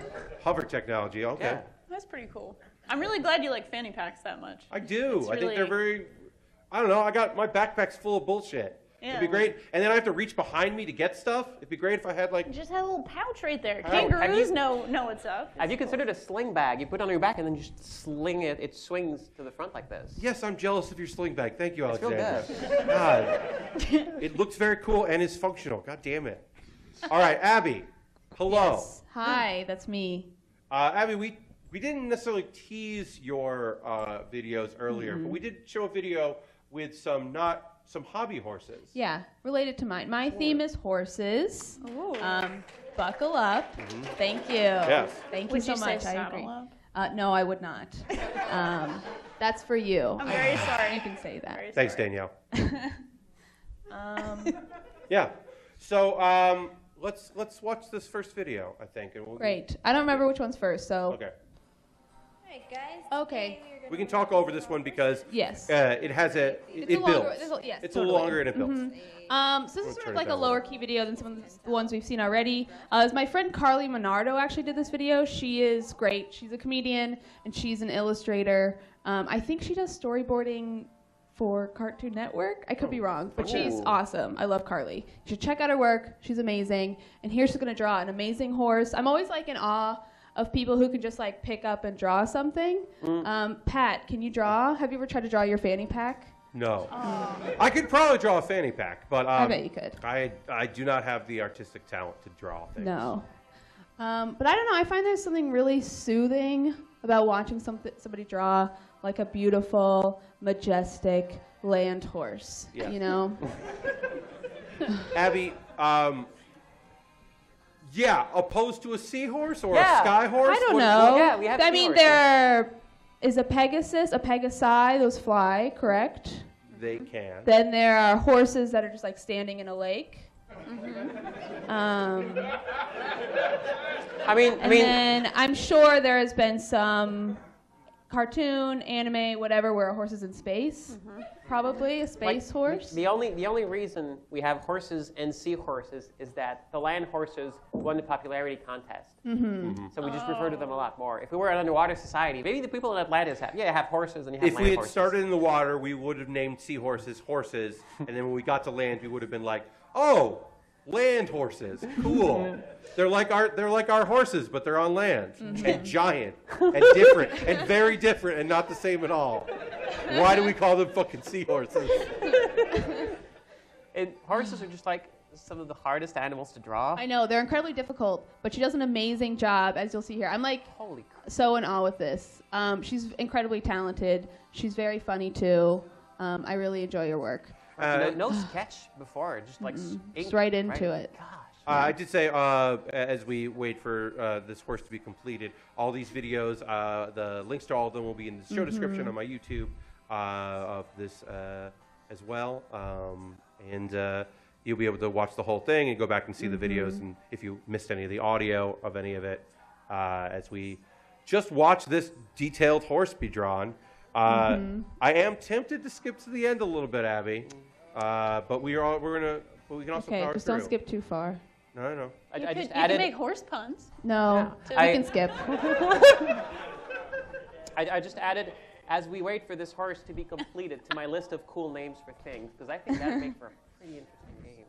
Hover technology, okay. Yeah. That's pretty cool. I'm really glad you like fanny packs that much. I do. It's I think they're very, I don't know, I got my backpack's full of bullshit. Yeah. It'd be great. And then I have to reach behind me to get stuff. It'd be great if I had like... Just have a little pouch right there. Oh. Kangaroos know what's up. Have you considered a sling bag? You put it on your back and then just sling it. It swings to the front like this. Yes, I'm jealous of your sling bag. Thank you, It's real Alexandra. good. God. It looks very cool and is functional. God damn it. All right, Abby. Hello. Yes. Hi, that's me. Abby, we didn't necessarily tease your videos earlier, but we did show a video with some hobby horses. Yeah, related to mine. My theme is horses. Buckle up. Thank you. Yes. Thank you Would so you say much. I agree. saddle up? No, I would not. That's for you. I'm very sorry. You can say that. Very Thanks, sorry. Danielle. Yeah. So let's watch this first video, I think. And Great. I don't remember which one's first, so. Okay. Alright, guys. Okay. We can talk over this one because Yes. it has it builds. Yes, it's totally. a little longer and it builds. So this is sort of like a lower key video than some of the ones we've seen already. My friend Carly Monardo actually did this video. She is great. She's a comedian and she's an illustrator. I think she does storyboarding for Cartoon Network. I could be wrong, but she's awesome. I love Carly. You should check out her work. She's amazing. And here she's gonna draw an amazing horse. I'm always like in awe of people who can just like pick up and draw something. Pat, can you draw? Have you ever tried to draw your fanny pack? No. I could probably draw a fanny pack, but I bet you could. I do not have the artistic talent to draw things. No. But I don't know. I find there's something really soothing about watching somebody draw like a beautiful, majestic land horse. Yeah. You know? Abby, yeah, opposed to a seahorse or a sky horse? I don't know. Yeah, we have I mean, is a Pegasus, a Pegasi, those fly, correct? They can. Then there are horses that are just like standing in a lake. And I'm sure there has been some cartoon, anime, whatever, where a horse is in space. Probably a space horse. The only reason we have horses and seahorses is that the land horses won the popularity contest. So we just refer to them a lot more. If we were an underwater society, maybe the people in Atlantis have horses and you have If land we had horses. started in the water, we would have named seahorses horses, and then when we got to land, we would have been like, oh, land horses, cool. They're like our horses, but they're on land and giant and different and very different and not the same at all. Why do we call them fucking seahorses? And horses are just like some of the hardest animals to draw. I know, they're incredibly difficult, but she does an amazing job, as you'll see here. I'm like so in awe with this. She's incredibly talented. She's very funny too. I really enjoy your work. No sketch before, just like Just right into it. I did say, as we wait for this horse to be completed, all these videos, the links to all of them will be in the show description on my YouTube of this as well. And you'll be able to watch the whole thing and go back and see the videos. And if you missed any of the audio of any of it, as we just watch this detailed horse be drawn. I am tempted to skip to the end a little bit, Abby, but we can also power just through. don't skip too far. No. You can make horse puns. No, we can skip. I just added, as we wait for this horse to be completed, to my list of cool names for things, because I think that would make for a pretty interesting game.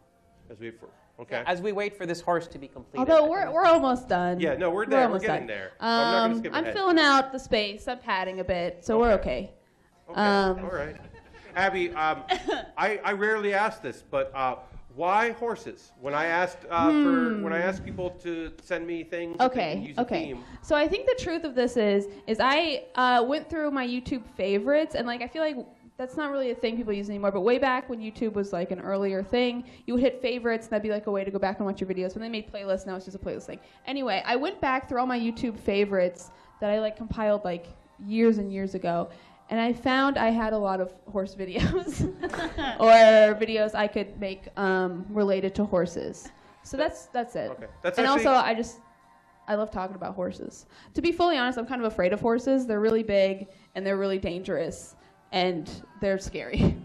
As we Okay. As we wait for this horse to be completed. Although we're almost done. Yeah, no, we're there. We're almost getting done. there. I'm not gonna skip I'm ahead. filling out the space. I'm padding a bit, so we're okay. Okay. All right. Abby, I rarely ask this, but why horses? When I asked when I asked people to send me things, that they can use a theme. So I think the truth of this is I went through my YouTube favorites, and like I feel like that's not really a thing people use anymore. But way back when YouTube was like an earlier thing, you would hit favorites, and that'd be like a way to go back and watch your videos. When they made playlists, now it's just a playlist thing. Anyway, I went back through all my YouTube favorites that I like compiled like years and years ago. And I found I had a lot of horse videos or videos I could make related to horses. So that's it. Okay. That's and actually, also I love talking about horses. To be fully honest, I'm kind of afraid of horses. They're really big and they're really dangerous and they're scary.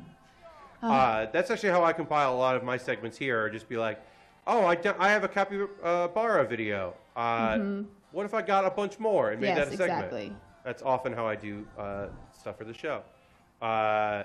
that's actually how I compile a lot of my segments here. Just be like, oh, I have a capybara video. What if I got a bunch more and made that a segment? Exactly. That's often how I do stuff for the show. I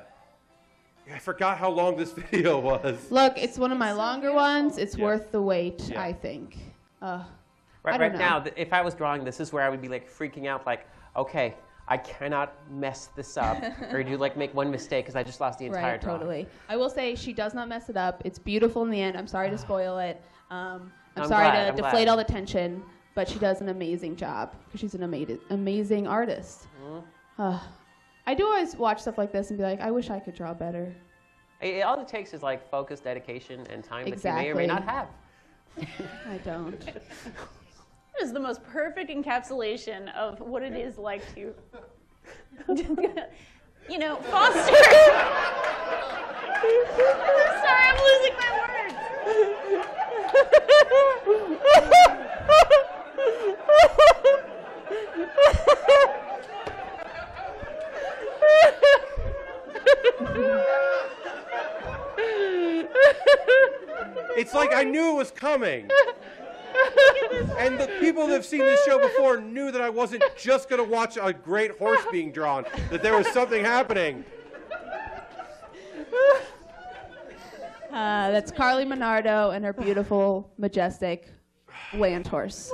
forgot how long this video was. Look, it's one of my longer ones. It's worth the wait, I think. Right now, if I was drawing this is where I would be like freaking out, like, okay, I cannot mess this up or do like make one mistake because I just lost the entire drawing. Totally. I will say she does not mess it up. It's beautiful in the end. I'm sorry to spoil it. I'm sorry to deflate all the tension. But she does an amazing job because she's an amazing artist. I do always watch stuff like this and be like, I wish I could draw better. All it takes is like focus, dedication, and time that you may or may not have. I don't. That is the most perfect encapsulation of what it is like to, foster. I'm sorry, I'm losing my words. It's like I knew it was coming. And the people that have seen this show before knew that I wasn't just going to watch a great horse being drawn, that there was something happening. That's Carly Minardo and her beautiful, majestic land horse.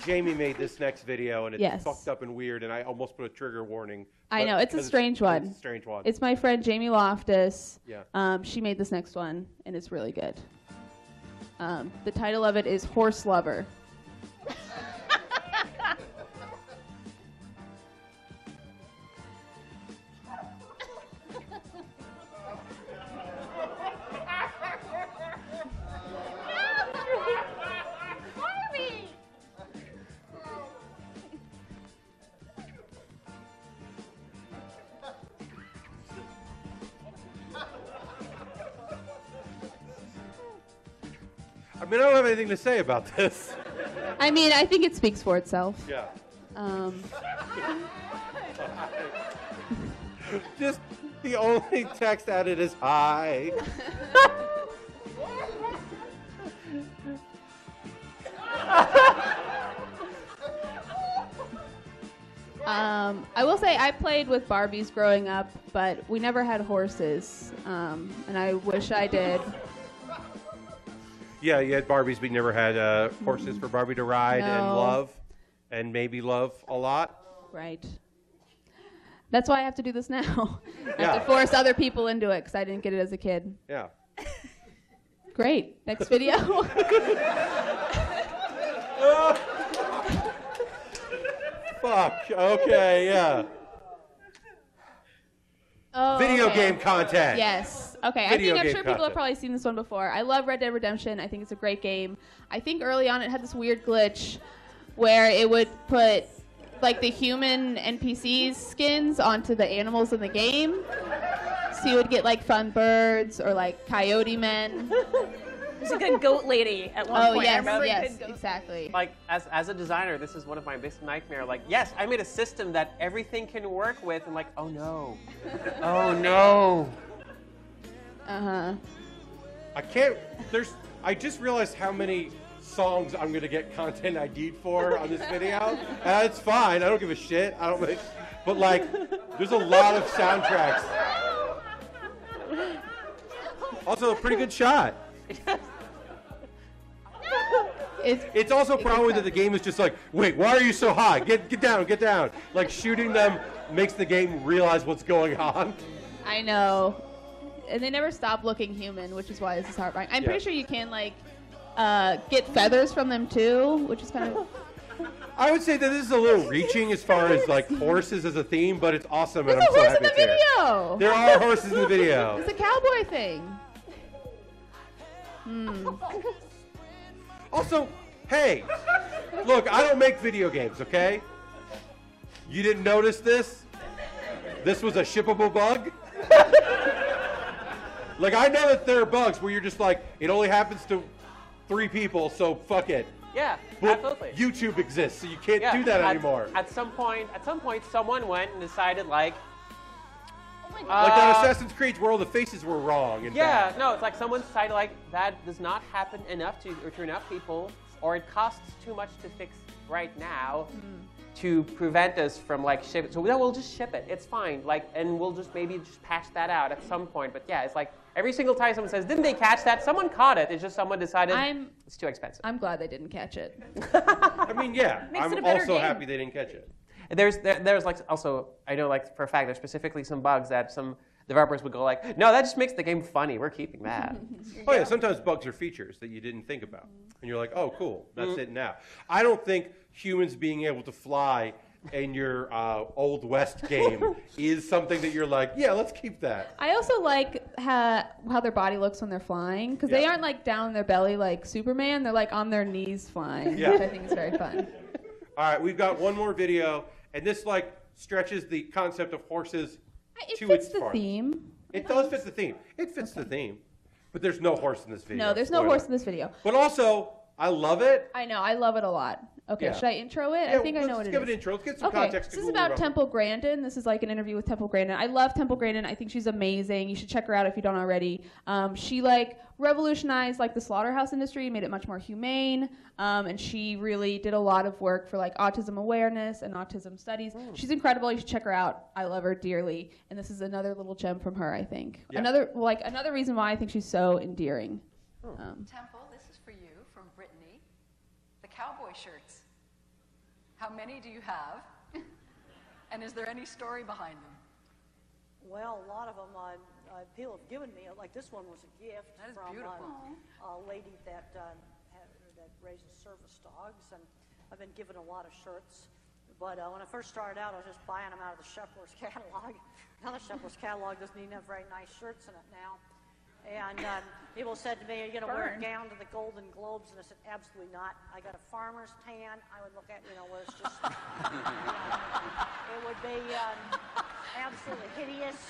Jamie made this next video, and it's fucked up and weird, and I almost put a trigger warning. I know, it's a strange one. It's a strange one. It's my friend Jamie Loftus. Yeah. She made this next one, and it's really good. The title of it is Horse Lover. I mean, I don't have anything to say about this. I mean, I think it speaks for itself. Yeah. Just the only text added is hi. I will say I played with Barbies growing up, but we never had horses, and I wish I did. Yeah, you had Barbies, but you never had horses for Barbie to ride and love, and maybe love a lot. Right. That's why I have to do this now. I have to force other people into it because I didn't get it as a kid. Yeah. Great. Next video. Fuck. Okay, yeah. Oh, Video game content. Yes. Okay. I'm sure people have probably seen this one before. I love Red Dead Redemption. I think it's a great game. I think early on it had this weird glitch where it would put like the human NPCs skins onto the animals in the game. So you would get like fun birds or like coyote men. There's a good goat lady at one point. Yes, exactly. Like, as a designer, this is one of my biggest nightmares. Like, yes, I made a system that everything can work with, and like, oh no. Oh no. Uh-huh. I just realized how many songs I'm going to get content ID'd for on this video. It's fine. I don't give a shit. But like, there's a lot of soundtracks. Also, a pretty good shot. It's also probably that the game is just like, wait, why are you so high? Get down, get down. Like shooting them makes the game realize what's going on. I know. And they never stop looking human, which is why this is heartbreaking. I'm pretty sure you can like get feathers from them too, which is kind of. I would say that this is a little reaching as far as like horses as a theme, but it's awesome. There's and I'm a horse so happy in the it's here. video. There are horses in the video. It's a cowboy thing. Also, hey, look, I don't make video games, okay? You didn't notice this? This was a shippable bug? Like, I know that there are bugs where you're just like, it only happens to 3 people, so fuck it. Yeah, but absolutely. YouTube exists, so you can't do that anymore. At some point, someone went and decided like. Like on Assassin's Creed, where all the faces were wrong. And bad. No, it's like someone decided like that does not happen enough to enough people, or it costs too much to fix right now to prevent us from like shipping. So we'll just ship it. It's fine. Like, and we'll just maybe just patch that out at some point. But yeah, it's like every single time someone says, "Didn't they catch that?" Someone caught it. It's just someone decided it's too expensive. I'm glad they didn't catch it. I mean, yeah, Makes it I'm a better also game. happy they didn't catch it. And there's like also I know like for a fact there's specifically some bugs that some developers would go like, no, that just makes the game funny. We're keeping that. Oh yeah, sometimes bugs are features that you didn't think about, and you're like, oh cool, that's it now. I don't think humans being able to fly in your Old West game is something that you're like, yeah, let's keep that. I also like how their body looks when they're flying, because they aren't like down their belly like Superman. They're like on their knees flying, which I think is very fun. All right, we've got one more video, and this like stretches the concept of horses to its farthest. Theme. It does fit the theme. It fits the theme, but there's no horse in this video. No, there's no horse in this video. But also, I love it. I know, I love it a lot. Okay, Yeah. should I intro it? Yeah, I think I know what it is. let's give it an intro. Let's get some context. This is about Temple Grandin. This is like an interview with Temple Grandin. I love Temple Grandin. I think she's amazing. You should check her out if you don't already. She like revolutionized like the slaughterhouse industry, made it much more humane, and she really did a lot of work for like autism awareness and autism studies. She's incredible. You should check her out. I love her dearly, and this is another little gem from her. I think another reason why I think she's so endearing. Temple, this is for you from Brittany. The cowboy shirts. How many do you have? And is there any story behind them? Well, a lot of them people have given me. Like this one was a gift from a lady that raises service dogs, and I've been given a lot of shirts. But when I first started out, I was just buying them out of the Shepherd's catalog. Now the Shepherd's catalog doesn't even have very nice shirts in it now. And people said to me, "Are you going to wear a gown to the Golden Globes?" And I said, "Absolutely not. I got a farmer's tan. I would look at, where it's just, it would be absolutely hideous.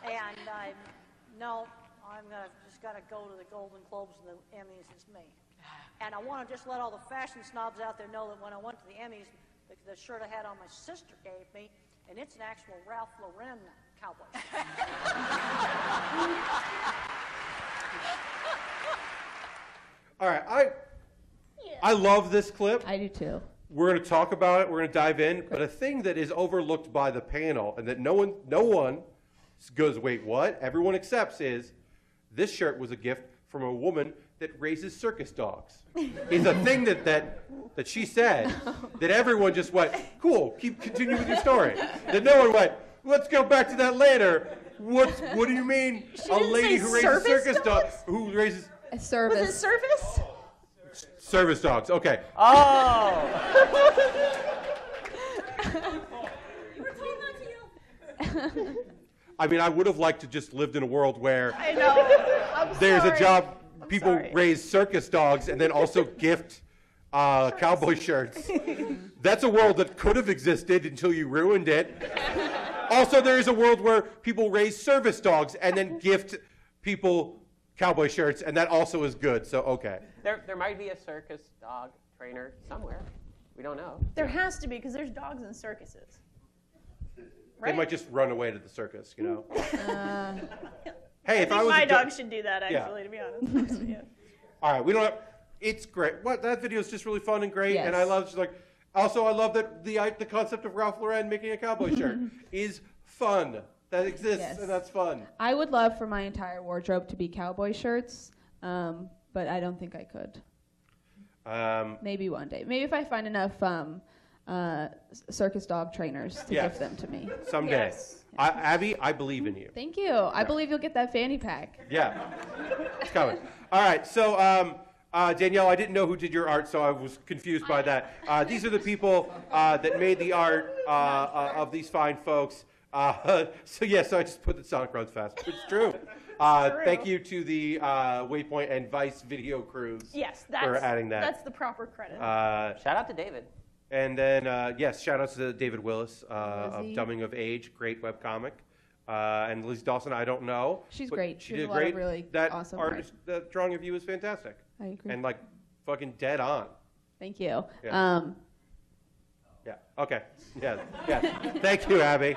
And no, I'm just got to go to the Golden Globes and the Emmys. It's me. And I want to just let all the fashion snobs out there know that when I went to the Emmys, the shirt I had on my sister gave me, and it's an actual Ralph Lauren cowboy. All right, I love this clip. I do too. We're going to talk about it. We're going to dive in. But a thing that is overlooked by the panel and that no one goes, wait, what? Everyone accepts is this shirt was a gift from a woman that raises circus dogs. It's a thing that she said that everyone just went, cool, continue with your story. That no one went, let's go back to that later. What do you mean? A lady who raises circus dogs? Who raises a service? Was it service? Service dogs. Okay. Oh. I mean, I would have liked to just lived in a world where I know. there's a job. People raise circus dogs and then also gift cowboy shirts. That's a world that could have existed until you ruined it. Also, there is a world where people raise service dogs and then gift people cowboy shirts, and that also is good. So, okay. There might be a circus dog trainer somewhere. We don't know. There has to be, because there's dogs in circuses. Right? They might just run away to the circus, Hey, I if think I was my a dog should do that, actually, Yeah. to be honest. Yeah. All right, we don't have. It's great. That video is just really fun and great, and I Yes. love just like. Also, I love that the concept of Ralph Lauren making a cowboy shirt is fun. that exists, and that's fun. I would love for my entire wardrobe to be cowboy shirts, but I don't think I could. Maybe one day. Maybe if I find enough circus dog trainers to give them to me. Someday. Yes. Abby, I believe in you. Thank you. I believe you'll get that fanny pack. Yeah, it's coming. All right, so Danielle, I didn't know who did your art, so I was confused by that. These are the people that made the art of these fine folks. So I just put the Sonic Runs Fast. It's true. Thank you to the Waypoint and Vice video crews for adding that. That's the proper credit. Shout out to David. And then, shout out to David Willis of Dumbing of Age, great webcomic. And Lizzie Dawson, I don't know. She's great. She did great. Really that awesome artist, that drawing of you is fantastic. I agree. And like fucking dead on. Thank you. Yeah. Okay. Yeah. Thank you, Abby.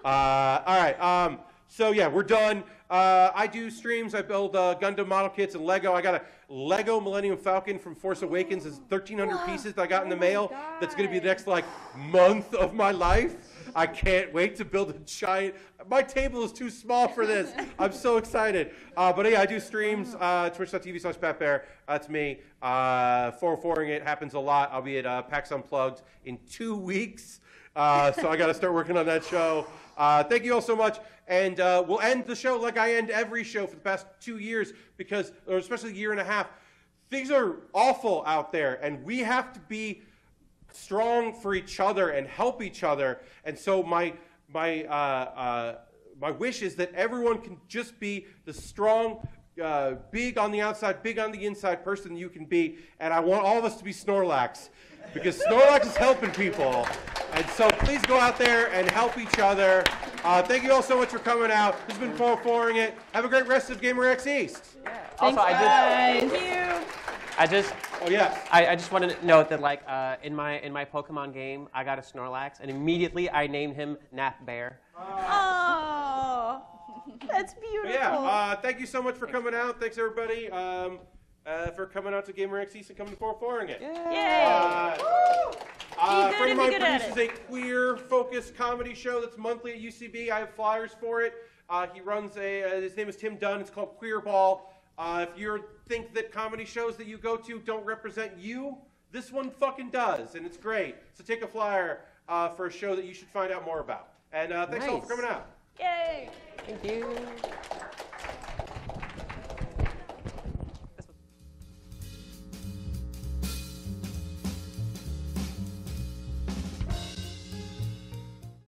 All right. So yeah, we're done. I do streams. I build Gundam model kits and Lego. I got a Lego Millennium Falcon from Force Awakens. It's 1,300 pieces that I got in the mail. That's going to be the next month of my life. I can't wait to build a giant. My table is too small for this. I'm so excited. But yeah, I do streams. Twitch.tv/PatBaer. That's me. 404'ing it happens a lot. I'll be at PAX Unplugged in 2 weeks. So I got to start working on that show. Thank you all so much. And we'll end the show like I end every show for the past 2 years, or especially a year and a half. Things are awful out there, and we have to be strong for each other and help each other. And so my wish is that everyone can just be the strong, big on the outside, big on the inside person you can be. And I want all of us to be Snorlax, because Snorlax is helping people. And so please go out there and help each other. Thank you all so much for coming out. This has been 404'ing it. Have a great rest of GaymerX East. Yeah. Thanks, also, guys. I just want to note that in my Pokemon game, I got a Snorlax, and immediately I named him Baer. Oh, that's beautiful. Yeah. Thank you so much for coming out. Thanks everybody for coming out to GaymerX East and coming to 404'ing it. Yay! Friend of mine produces a queer-focused comedy show that's monthly at UCB. I have flyers for it. He runs his name is Tim Dunn. It's called Queer Ball. If you think that comedy shows that you go to don't represent you, this one fucking does, and it's great. So take a flyer for a show that you should find out more about. And thanks all for coming out. Yay! Thank you.